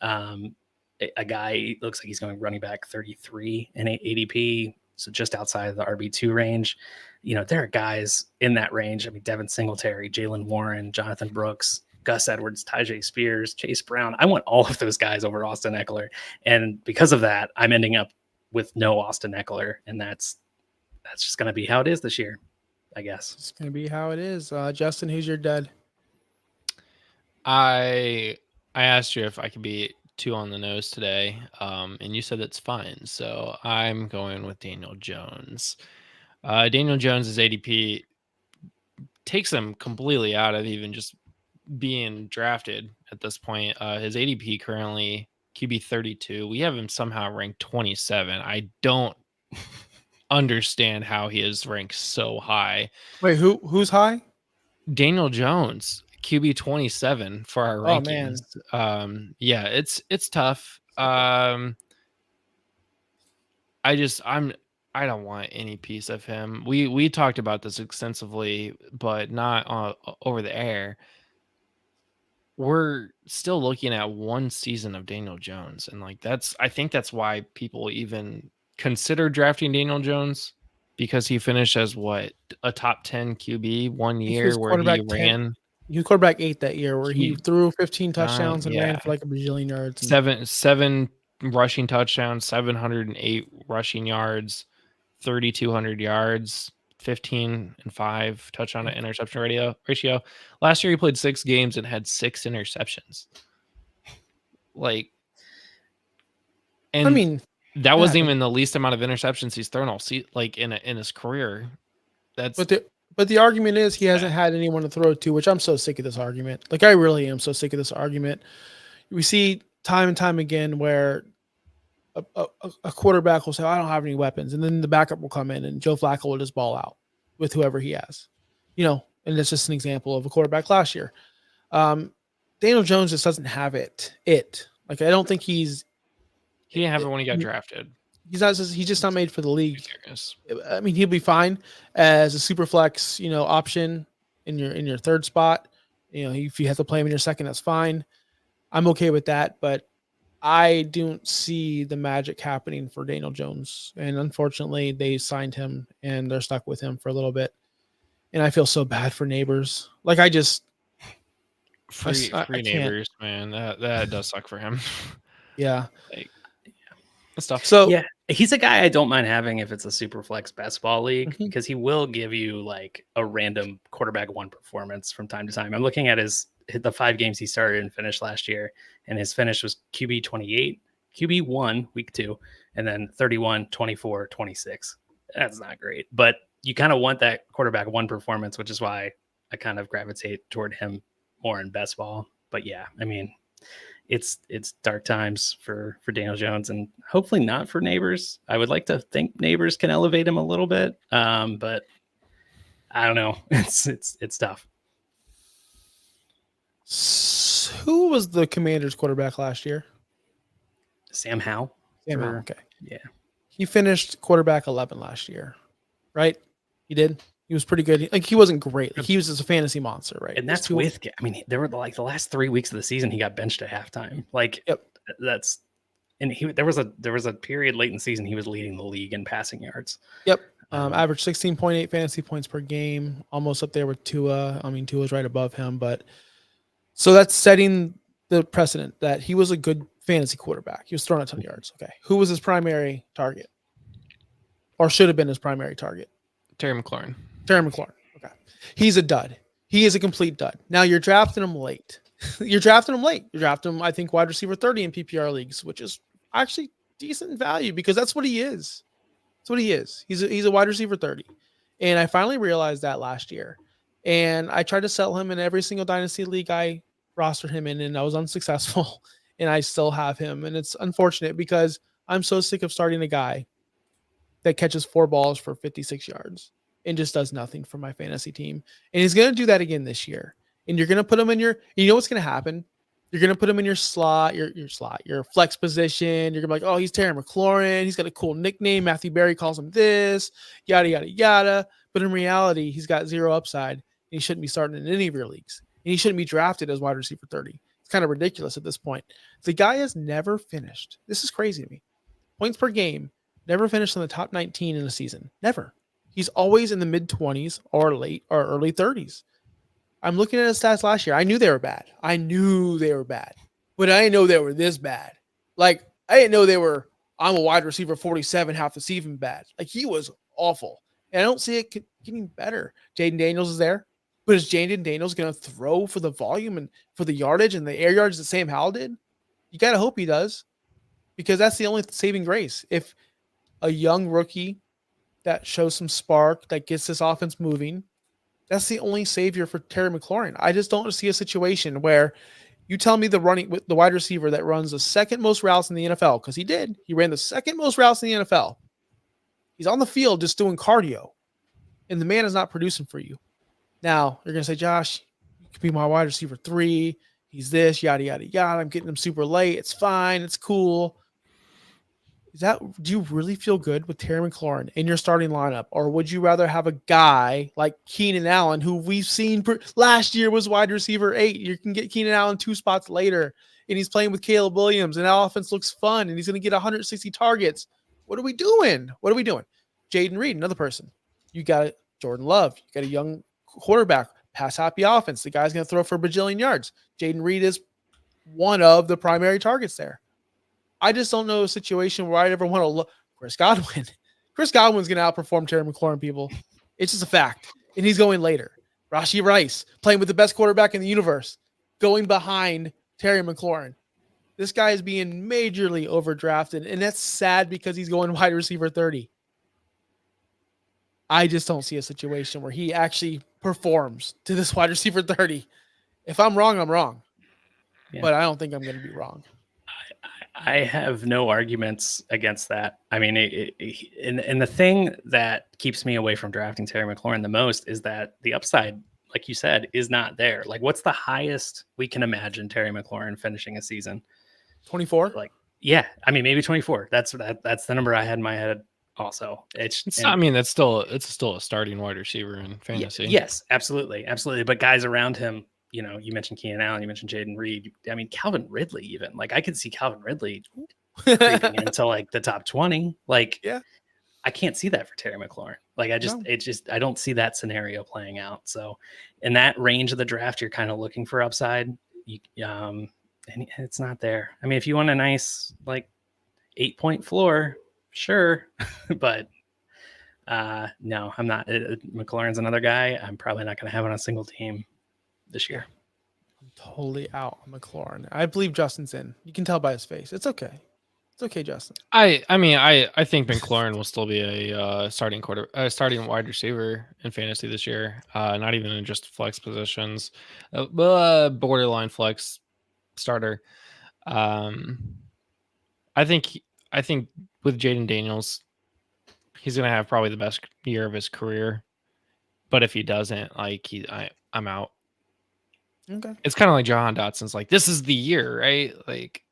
a guy looks like he's going running back 33 in ADP, so just outside of the RB2 range. There are guys in that range. I mean, Devin Singletary, Jalen Warren, Jonathan Brooks, Gus Edwards, Tyjae Spears, Chase Brown. I want all of those guys over Austin Eckler. And because of that, I'm ending up with no Austin Eckler. And that's just going to be how it is this year, I guess. It's going to be how it is. Justin, who's your dud? I asked you if I could be 2 on the nose today, and you said it's fine. So I'm going with Daniel Jones. Daniel Jones's ADP takes him completely out of even just being drafted at this point. His ADP currently QB 32. We have him somehow ranked 27. I don't understand how he is ranked so high. Wait, who's high? Daniel Jones, QB 27 for our rankings. Man. Yeah, it's tough. I don't want any piece of him. We talked about this extensively, but not over the air. We're still looking at one season of Daniel Jones, and I think that's why people even consider drafting Daniel Jones, because he finished as a top 10 QB one year where he ran. He was quarterback 8 that year, where he threw 15 touchdowns and ran for like a bajillion yards. Seven rushing touchdowns, 708 rushing yards, 3,200 yards, 15-5 touchdown to interception ratio. Last year he played 6 games and had 6 interceptions. That wasn't even the least amount of interceptions he's thrown all season, in his career. But the argument is he hasn't had anyone to throw to, which I'm so sick of this argument. I really am so sick of this argument. We see time and time again where a quarterback will say, I don't have any weapons. And then the backup will come in and Joe Flacco will just ball out with whoever he has, and that's just an example of a quarterback last year. Daniel Jones just doesn't have it. I don't think he didn't have it when he got drafted. He's just not made for the league. I mean, he'll be fine as a super flex, option in your third spot. If you have to play him in your second, that's fine. I'm okay with that, but I don't see the magic happening for Daniel Jones. And unfortunately, they signed him and they're stuck with him for a little bit. And I feel so bad for Neighbors. Free Neighbors, man. That does suck for him. Yeah. Stuff. So yeah, he's a guy I don't mind having if it's a super flex best ball league, because he will give you a random quarterback 1 performance from time to time. I'm looking at the 5 games he started and finished last year, and his finish was QB 28, QB 1 week 2, and then 31, 24, 26. That's not great, but you kind of want that quarterback 1 performance, which is why I kind of gravitate toward him more in best ball. But yeah, I mean, it's dark times for Daniel Jones, and hopefully not for Neighbors. I would like to think Neighbors can elevate him a little bit, but I don't know. It's tough. Who was the Commanders quarterback last year? Sam Howell. Okay. Yeah. He finished quarterback 11 last year, right? He did. He was pretty good. He wasn't great. He was just a fantasy monster, right? And that's there were the last 3 weeks of the season, he got benched at halftime. There was a period late in the season he was leading the league in passing yards. Yep. Average 16.8 fantasy points per game, almost up there with Tua. I mean, Tua's right above him, but so that's setting the precedent that he was a good fantasy quarterback. He was throwing a ton of yards. Okay. Who was his primary target? Or should have been his primary target? Terry McLaurin. Terry McLaurin. Okay. He's a dud. He is a complete dud. Now you're drafting him late. You're drafting him, I think, wide receiver 30 in PPR leagues, which is actually decent value because that's what he is. That's what he is. He's a wide receiver 30. And I finally realized that last year. And I tried to sell him in every single dynasty league I rostered him in, and I was unsuccessful. And I still have him. And it's unfortunate because I'm so sick of starting a guy that catches 4 balls for 56 yards and just does nothing for my fantasy team. And he's going to do that again this year. And you're going to put him in you know what's going to happen? You're going to put him in your slot, your flex position. You're going to be like, oh, he's Terry McLaurin. He's got a cool nickname. Matthew Berry calls him this, yada, yada, yada. But in reality, he's got 0 upside. And he shouldn't be starting in any of your leagues. And he shouldn't be drafted as wide receiver 30. It's kind of ridiculous at this point. The guy has never finished. This is crazy to me. Points per game, never finished in the top 19 in a season. Never. He's always in the mid 20s or early 30s. I'm looking at his stats last year. I knew they were bad. But I didn't know they were this bad. Like, I didn't know I'm a wide receiver 47, half the season bad. Like, he was awful. And I don't see it getting better. Jaden Daniels is there. But is Jaden Daniels going to throw for the volume and for the yardage and the air yards that Sam Howell did? You got to hope he does, because that's the only saving grace. If a young rookie that shows some spark, that gets this offense moving, that's the only savior for Terry McLaurin. I just don't see a situation where you tell me the wide receiver that runs the second most routes in the NFL, because he did. He ran the second most routes in the NFL. He's on the field just doing cardio, and the man is not producing for you. Now, you're going to say, Josh, you could be my wide receiver 3. He's this, yada, yada, yada. I'm getting him super late. It's fine. It's cool. Do you really feel good with Terry McLaurin in your starting lineup? Or would you rather have a guy like Keenan Allen, who we've seen last year was wide receiver 8? You can get Keenan Allen 2 spots later, and he's playing with Caleb Williams, and that offense looks fun, and he's going to get 160 targets. What are we doing? Jaden Reed, another person. You got Jordan Love. You got a young quarterback, pass-happy offense. The guy's going to throw for a bajillion yards. Jaden Reed is one of the primary targets there. I just don't know a situation where I'd ever want to look. Chris Godwin. Chris Godwin's going to outperform Terry McLaurin, people. It's just a fact. And he's going later. Rashee Rice, playing with the best quarterback in the universe, going behind Terry McLaurin. This guy is being majorly overdrafted, and that's sad because he's going wide receiver 30. I just don't see a situation where he actually performs to this wide receiver 30. If I'm wrong, I'm wrong. Yeah. But I don't think I'm going to be wrong. I have no arguments against that. I mean, and the thing that keeps me away from drafting Terry McLaurin the most is that the upside, like you said, is not there. Like, what's the highest we can imagine Terry McLaurin finishing a season? 24? Like, yeah. I mean, maybe 24. That's the number I had in my head. Also, it's still a starting wide receiver in fantasy. Yes, absolutely. But guys around him, you mentioned Keenan Allen, you mentioned Jaden Reed. I mean, Calvin Ridley, even like I could see Calvin Ridley creeping into like the top 20. Like, yeah, I can't see that for Terry McLaurin. Like, I don't see that scenario playing out. So, in that range of the draft, you're kind of looking for upside. And it's not there. I mean, if you want a nice like 8-point floor. Sure, but no, I'm not. McLaurin's another guy. I'm probably not going to have on a single team this year. I'm totally out on McLaurin. I believe Justin's in. You can tell by his face. It's okay. It's okay, Justin. I think McLaurin will still be a starting wide receiver in fantasy this year. Not even in just flex positions, borderline flex starter. I think with Jaden Daniels, he's going to have probably the best year of his career. But if he doesn't, I'm out. Okay. It's kind of like Jahan Dotson's like, this is the year, right? Like,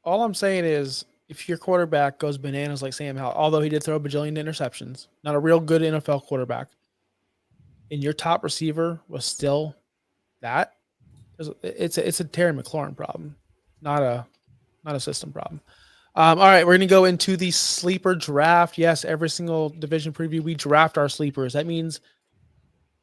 all I'm saying is if your quarterback goes bananas like Sam Howell, although he did throw a bajillion interceptions, not a real good NFL quarterback, and your top receiver was still that, it's a Terry McLaurin problem, not a system problem. All right, we're going to go into the sleeper draft. Yes, every single division preview, we draft our sleepers. That means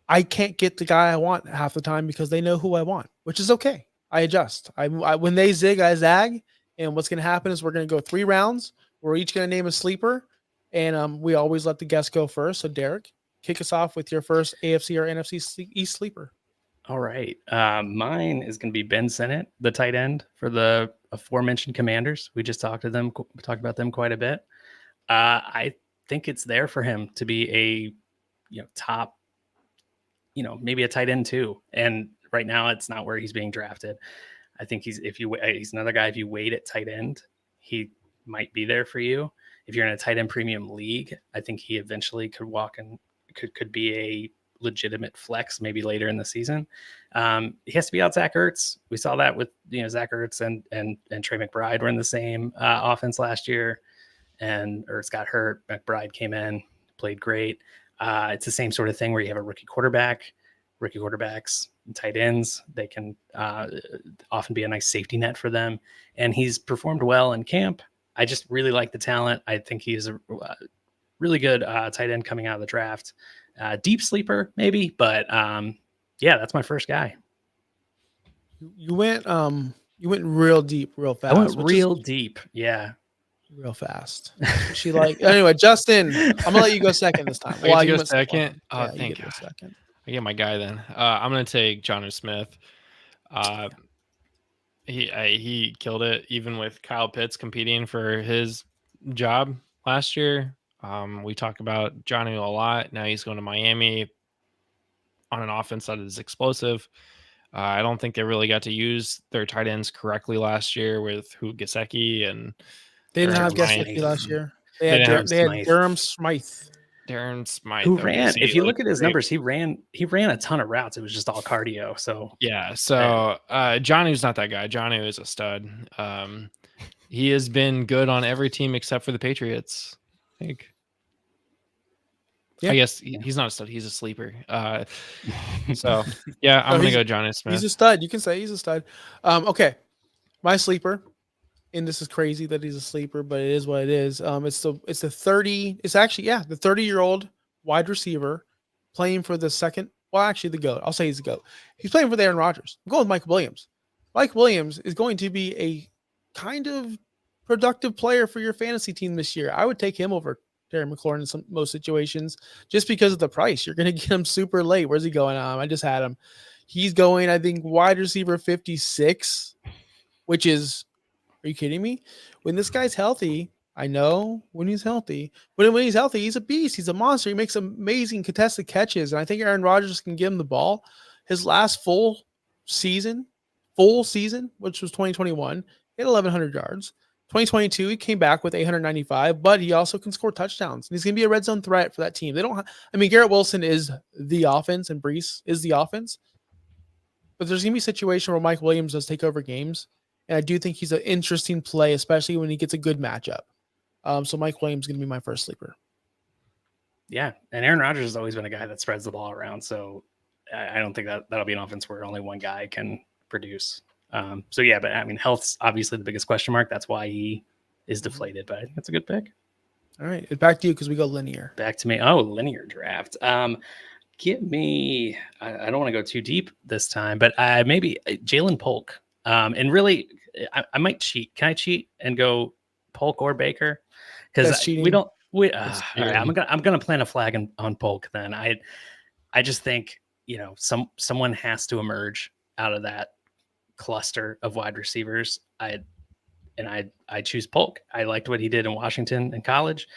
I can't get the guy I want half the time because they know who I want, which is okay. I adjust. When they zig, I zag. And what's going to happen is we're going to go 3 rounds. We're each going to name a sleeper. And we always let the guest go first. So, Derek, kick us off with your first AFC or NFC East sleeper. All right. Mine is going to be Ben Sinnott, the tight end for the aforementioned Commanders. We just talked about them quite a bit. I think it's there for him to be a top, maybe a tight end too. And right now it's not where he's being drafted. I think he's another guy. If you wait at tight end, he might be there for you. If you're in a tight end premium league, I think he eventually could walk and could be a legitimate flex maybe later in the season. He has to be out Zach Ertz. We saw that with Zach Ertz and Trey McBride were in the same offense last year, and Ertz got hurt. McBride came in, played great. It's the same sort of thing where you have a rookie quarterback. Rookie quarterbacks and tight ends, they can often be a nice safety net for them. And he's performed well in camp. I just really like the talent. I think he's a really good tight end coming out of the draft. Deep sleeper maybe, but that's my first guy. You went real deep, real fast. I went real deep. Yeah. Real fast. Anyway, Justin, I'm gonna let you go second this time. Well, you go second. Oh, yeah, thank you. Second. I get my guy then. I'm gonna take Jonnu Smith. He killed it even with Kyle Pitts competing for his job last year. We talk about Jonnu a lot. Now he's going to Miami on an offense that is explosive. I don't think they really got to use their tight ends correctly last year with Gesicki and they didn't have Gesicki last year. They had Durham Smythe. Darren Smythe, who ran. If you look at his numbers, he ran a ton of routes. It was just all cardio. So yeah. So Jonnu's not that guy. Jonnu is a stud. He has been good on every team except for the Patriots. I think. Yeah. I guess he's not a stud. He's a sleeper. So yeah, I'm gonna go Jonnu Smith. He's a stud. You can say he's a stud. Okay, my sleeper. And this is crazy that he's a sleeper, but it is what it is. It's the 30-year-old wide receiver playing for the second. Well, actually, the GOAT. I'll say he's the GOAT. He's playing for Aaron Rodgers. I'm going with Mike Williams. Mike Williams is going to be a kind of productive player for your fantasy team this year. I would take him over Terry McLaurin in most situations just because of the price. You're going to get him super late. Where's he going? I just had him. He's going, I think, wide receiver 56, which is. Are you kidding me? When this guy's healthy, I know when he's healthy, but when he's healthy, he's a beast. He's a monster. He makes amazing contested catches. And I think Aaron Rodgers can give him the ball. His last full season, which was 2021, he had 1,100 yards. 2022, he came back with 895, but he also can score touchdowns. And he's going to be a red zone threat for that team. Garrett Wilson is the offense and Brees is the offense. But there's going to be a situation where Mike Williams does take over games. And I do think he's an interesting play, especially when he gets a good matchup. So Mike Williams is going to be my first sleeper. Yeah, and Aaron Rodgers has always been a guy that spreads the ball around. So I don't think that'll be an offense where only one guy can produce. But health's obviously the biggest question mark. That's why he is deflated. But I think that's a good pick. All right, back to you because we go linear. Back to me. Oh, linear draft. Give me. I don't want to go too deep this time, but maybe Jalen Polk. And really, I might cheat. Can I cheat and go Polk or Baker? Because we don't. All right, I'm gonna plant a flag on Polk. Then I just think someone has to emerge out of that cluster of wide receivers. I choose Polk. I liked what he did in Washington in college.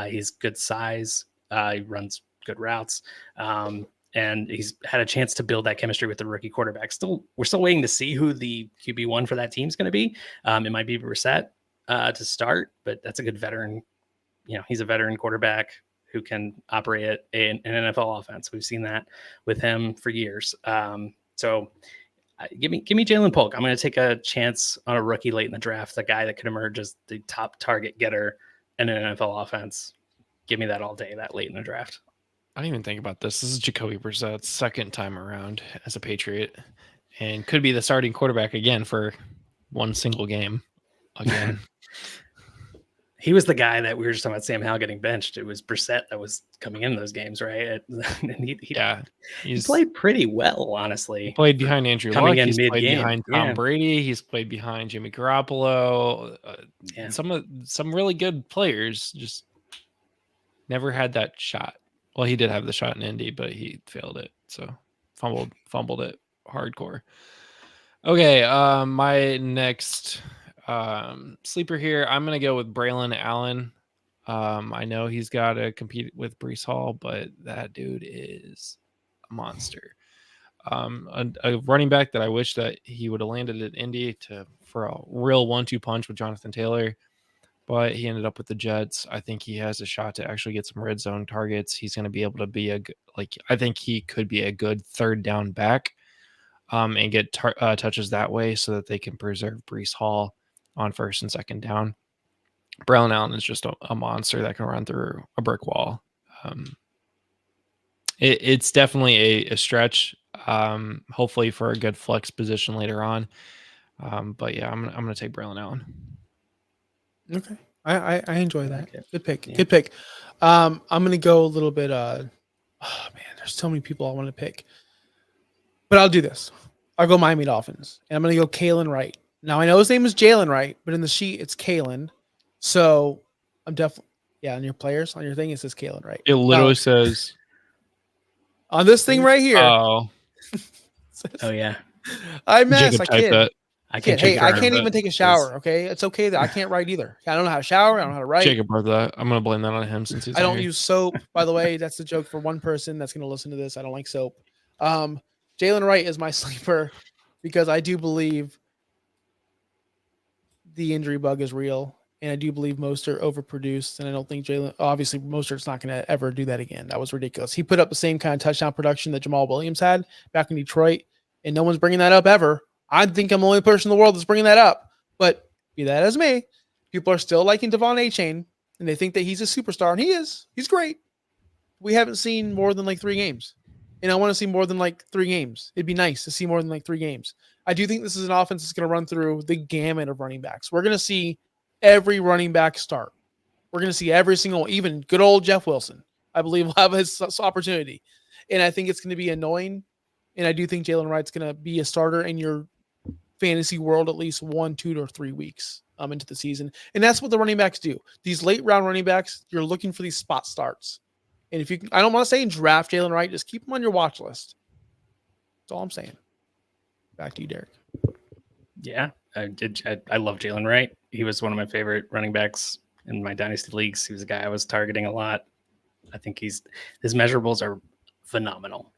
He's good size. He runs good routes. And he's had a chance to build that chemistry with the rookie quarterback. We're still waiting to see who the QB1 for that team is going to be. It might be Brissett to start, but that's a good veteran. He's a veteran quarterback who can operate an NFL offense. We've seen that with him for years. So give me Jalen Polk. I'm going to take a chance on a rookie late in the draft, a guy that could emerge as the top target getter in an NFL offense. Give me that all day, that late in the draft. I didn't even think about this. This is Jacoby Brissett's second time around as a Patriot and could be the starting quarterback again for one single game again. He was the guy that we were just talking about Sam Howell getting benched. It was Brissett that was coming in those games, right? And he played pretty well, honestly. He played behind Andrew Luck. He's played behind Tom Brady. He's played behind Jimmy Garoppolo. Some really good players just never had that shot. Well, he did have the shot in Indy, but he failed it. So fumbled it hardcore. Okay, my next sleeper here, I'm going to go with Braylon Allen. I know he's got to compete with Breece Hall, but that dude is a monster. A running back that I wish that he would have landed at Indy for a real 1-2 punch with Jonathan Taylor, but he ended up with the Jets. I think he has a shot to actually get some red zone targets. He's going to be able to be I think he could be a good third down back, and get touches that way so that they can preserve Breece Hall on first and second down. Braylon Allen is just a monster that can run through a brick wall. It's definitely a stretch, hopefully for a good flex position later on. But yeah, I'm going to take Braylon Allen. Okay. I enjoy that. Okay. Good pick. Yeah. Good pick. I'm going to go a little bit, oh man, there's so many people I want to pick, but I'll do this. I'll go Miami Dolphins, and I'm going to go Kalen Wright. Now I know his name is Jalen Wright, but in the sheet it's Kalen. So I'm definitely, on your players, on your thing, it says Kalen Wright. It literally says on this thing right here. Oh yeah. I mess. Jacob I kid. that. I can Hey, I confirm can't that even take a shower. Okay, it's okay that I can't write either. I don't know how to shower. I don't know how to write. Jacob wrote that. I'm going to blame that on him since he's I don't here. use soap. By the way, that's the joke for one person that's going to listen to this. I don't like soap. Jalen Wright is my sleeper because I do believe the injury bug is real, and I do believe Mostert overproduced, and I don't think obviously Mostert's not going to ever do that again. That was ridiculous. He put up the same kind of touchdown production that Jamal Williams had back in Detroit, and no one's bringing that up ever. I think I'm the only person in the world that's bringing that up, but be that as may, people are still liking Devon A-Chain, and they think that he's a superstar, and he is. He's great. We haven't seen more than 3 games, and I want to see more than 3 games. It'd be nice to see more than 3 games. I do think this is an offense that's going to run through the gamut of running backs. We're going to see every running back start. We're going to see every single, even good old Jeff Wilson, I believe, will have his opportunity, and I think it's going to be annoying, and I do think Jalen Wright's going to be a starter in your fantasy world at least 1, 2, or 3 weeks into the season. And that's what the running backs do. These late round running backs, you're looking for these spot starts. And if you can, I don't want to say draft Jalen Wright, just keep him on your watch list. That's all I'm saying. Back to you, Derek. Yeah, I love Jalen Wright. He was one of my favorite running backs in my dynasty leagues. He was a guy I was targeting a lot. I think his measurables are phenomenal.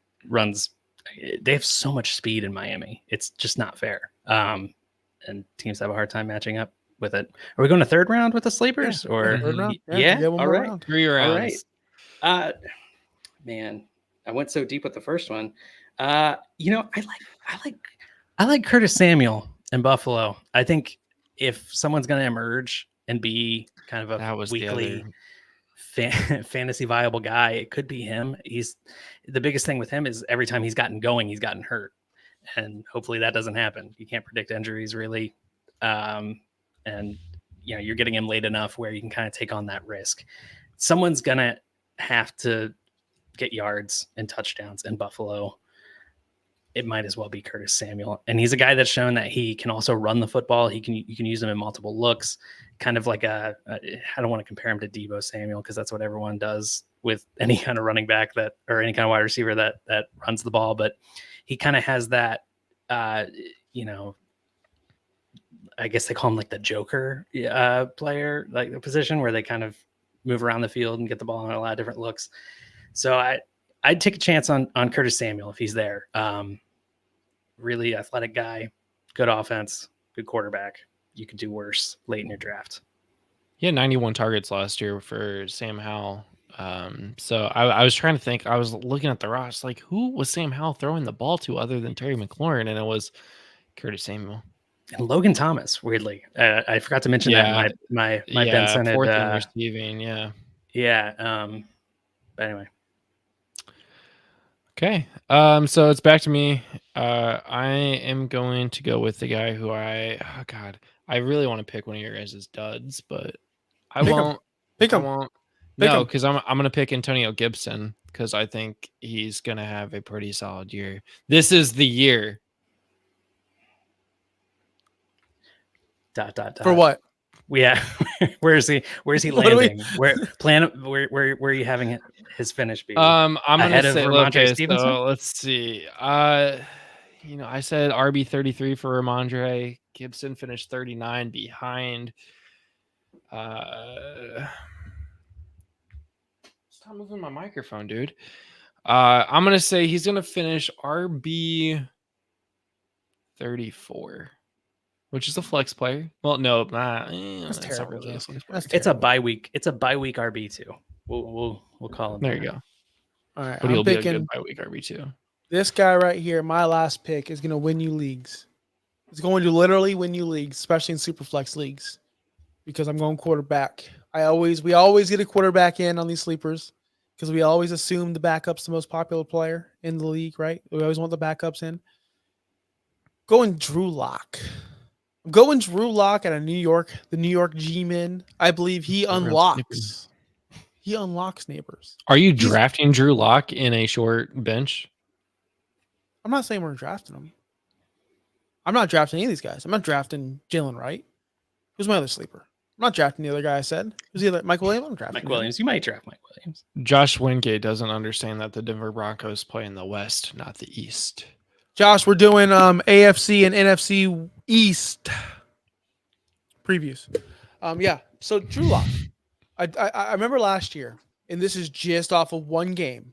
They have so much speed in Miami. It's just not fair. And teams have a hard time matching up with it. Are we going to third round with the sleepers? Or third round? Yeah. All right. Round. 3 rounds. All right. Man, I went so deep with the first one. I like Curtis Samuel in Buffalo. I think if someone's going to emerge and be kind of a weekly fantasy viable guy, it could be him. The biggest thing with him is every time he's gotten going, he's gotten hurt, and hopefully that doesn't happen. You can't predict injuries really. And you're getting him late enough where you can kind of take on that risk. Someone's going to have to get yards and touchdowns in Buffalo. It might as well be Curtis Samuel. And he's a guy that's shown that he can also run the football. You can use him in multiple looks, kind of like I don't want to compare him to Deebo Samuel because that's what everyone does with any kind of running back or any kind of wide receiver that runs the ball. But he kind of has that, I guess they call him like the Joker player, like the position where they kind of move around the field and get the ball in a lot of different looks. So I'd take a chance on Curtis Samuel if he's there. Really athletic guy, good offense, good quarterback. You could do worse late in your draft. He had 91 targets last year for Sam Howell. So I was trying to think. I was looking at the roster, like who was Sam Howell throwing the ball to other than Terry McLaurin, and it was Curtis Samuel and Logan Thomas. Weirdly, I forgot to mention that my Ben Sinnott, fourth in receiving. But anyway. Okay. So it's back to me. I am going to go with the guy who I really want to pick one of your guys' duds, but I won't. Pick him. No, because I'm going to pick Antonio Gibson because I think he's going to have a pretty solid year. This is the year. For what? Yeah. Where's he What do we- landing? Where are you having his finish be? I'm gonna Ahead of say Ramondre okay. Stevenson? So let's see. I said RB 33 for Ramondre. Gibson finished 39 behind. Stop moving my microphone, dude. I'm gonna say he's gonna finish RB 34, which is a flex player. Well, no, That's it's not terrible, really a Jesse. flex player. That's It's a bye week. It's a bye week RB2. We'll call him. There you go. All right, But he'll I'm be a picking good bye week RB2. this guy right here. My last pick is going to win you leagues. It's going to literally win you leagues, especially in super flex leagues, because I'm going quarterback. We always get a quarterback in on these sleepers because we always assume the backup's the most popular player in the league, right? We always want the backups in. Going Drew Lock. I'm going Drew Lock out of New York, the New York G-Men. I believe he unlocks. He unlocks neighbors. Are you drafting Drew Lock in a short bench? I'm not saying we're drafting him. I'm not drafting any of these guys. I'm not drafting Jalen Wright. Who's my other sleeper? I'm not drafting the other guy I said. Who's the other? Mike Williams? I'm drafting Mike him. Williams. You might draft Mike Williams. Josh Wingate doesn't understand that the Denver Broncos play in the West, not the East. Josh, we're doing AFC and NFC East previews. So Drew Lock. I remember last year, and this is just off of one game,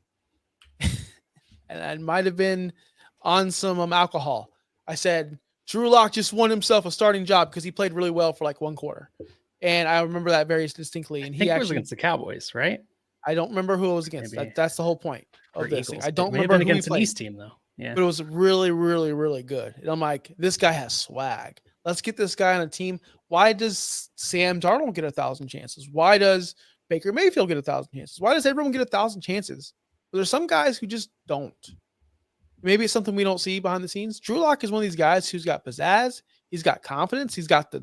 and I might have been on some alcohol. I said Drew Lock just won himself a starting job because he played really well for like one quarter, and I remember that very distinctly. And I think it was against the Cowboys, right? I don't remember who it was against. That's the whole point of this thing. I don't remember who against he played. an East team though. Yeah, but it was really, really, really good. And I'm like, this guy has swag. Let's get this guy on a team. Why does Sam Darnold get 1,000 chances? Why does Baker Mayfield get 1,000 chances? Why does everyone get 1,000 chances? But there's some guys who just don't. Maybe it's something we don't see behind the scenes. Drew Lock is one of these guys who's got pizzazz. He's got confidence. He's got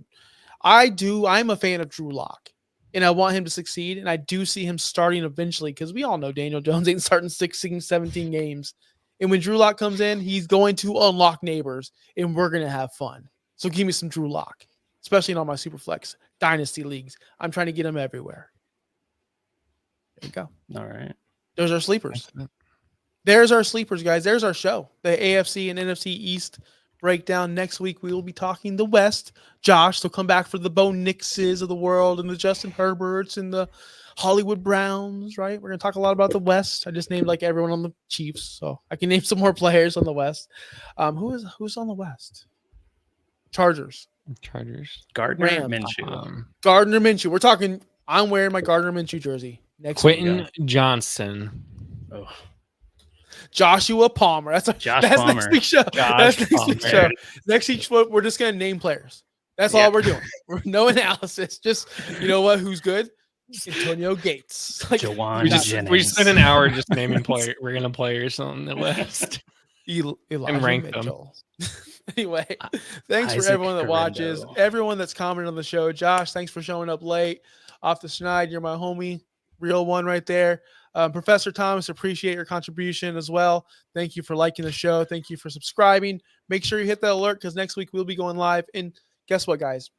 I'm a fan of Drew Lock, and I want him to succeed. And I do see him starting eventually because we all know Daniel Jones ain't starting 16, 17 games. And when Drew Lock comes in, he's going to unlock neighbors, and we're going to have fun. So give me some Drew Lock, especially in all my Superflex Dynasty leagues. I'm trying to get him everywhere. There you go. All right. There's our sleepers. There's our sleepers, guys. There's our show. The AFC and NFC East breakdown. Next week, we will be talking the West. Josh, so come back for the Bo Nixes of the world and the Justin Herberts and the Hollywood Browns, right? We're going to talk a lot about the West. I just named like everyone on the Chiefs, so I can name some more players on the West. Who's on the West? Chargers. Gardner Rams. Minshew. Gardner Minshew. I'm wearing my Gardner Minshew jersey. Next Quentin week. Johnson. Oh, Joshua Palmer. That's Palmer. next week's show. That's next week's show. Next week's show, we're just going to name players. That's all we're doing. No analysis. Just, you know what? Who's good? Antonio Gates. Like, we just spent an hour just naming random players on the West. And rank Mitchell. Anyway, thanks for Isaac everyone that watches, Correndo. everyone that's commented on the show. Josh, thanks for showing up late. Off the schneid, you're my homie, real one right there. Professor Thomas, appreciate your contribution as well. Thank you for liking the show. Thank you for subscribing. Make sure you hit that alert because next week we'll be going live. And guess what, guys?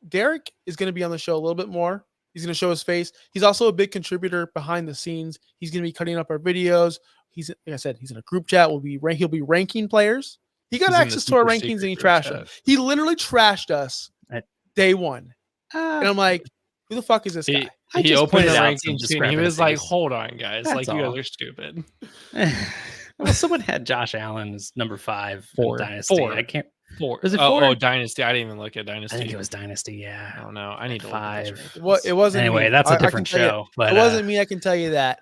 Derek is going to be on the show a little bit more. He's going to show his face. He's also a big contributor behind the scenes. He's going to be cutting up our videos. He's, like I said, he's in a group chat. He'll be ranking players. He got access to our rankings and he trashed us. He literally trashed us at day one. And I'm like, who the fuck is this guy? He opened the rankings and he was like, hold on, guys. That's like, all. you guys are stupid. Well, someone had Josh Allen as number 5 in Dynasty. Four. I can't. 4. Was it 4? Oh, Dynasty. I didn't even look at Dynasty. I think it was Dynasty. Yeah. I don't know. I need to 5. look at those rankings. It wasn't Anyway, me. that's a I different can tell show. you, But it wasn't me. I can tell you that.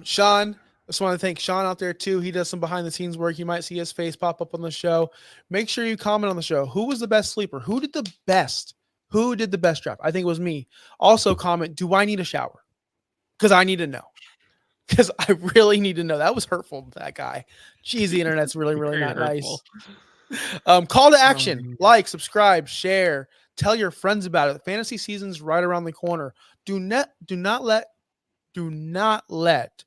Sean, I just want to thank Sean out there too. He does some behind the scenes work. You might see his face pop up on the show. Make sure you comment on the show. Who was the best sleeper? Who did the best? Who did the best draft? I think it was me. Also comment, do I need a shower? Because I need to know. Because I really need to know. That was hurtful to that guy. Jeez, the internet's really, really not hurtful. nice. Call to action. Like, subscribe, share. Tell your friends about it. The fantasy season's right around the corner. Do not let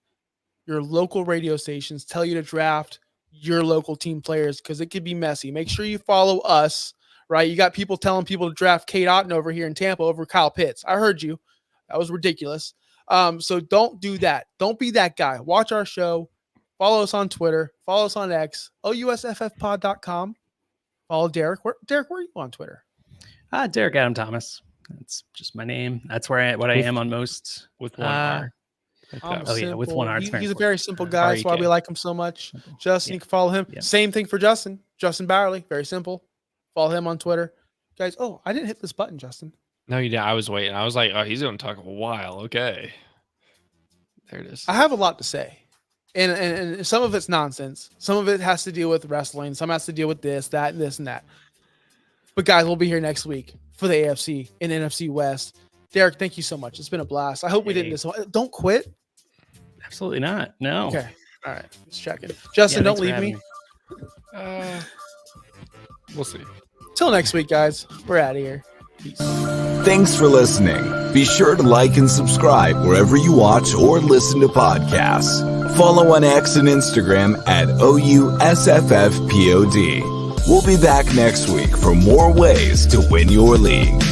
your local radio stations tell you to draft your local team players because it could be messy. Make sure you follow us right? You got people telling people to draft Kate Otten over here in Tampa over Kyle Pitts. I heard you. That was ridiculous. So don't do that. Don't be that guy. Watch our show. Follow us on Twitter. Follow us on X, OUSFFpod.com. Follow Derek. Derek, where are you on Twitter? Derek Adam Thomas. That's just my name. That's where I am on most. With one R. With one R. He's a very simple guy. That's why we like him so much. Justin, you can follow him. Yeah. Same thing for Justin. Justin Bowerly. Very simple. Follow him on Twitter. Guys, I didn't hit this button, Justin. No, you didn't. I was waiting. I was like, oh, he's going to talk a while. Okay. There it is. I have a lot to say. And some of it's nonsense. Some of it has to deal with wrestling. Some has to deal with this, that, and this, and that. But guys, we'll be here next week for the AFC and NFC West. Derek, thank you so much. It's been a blast. I hope we didn't Don't quit. Absolutely not. No. Okay. All right. Just checking. Justin, don't leave me. We'll see. Till next week, guys. We're out of here. Peace. Thanks for listening. Be sure to like and subscribe wherever you watch or listen to podcasts. Follow on X and Instagram at OUSFFPOD. We'll be back next week for more ways to win your league.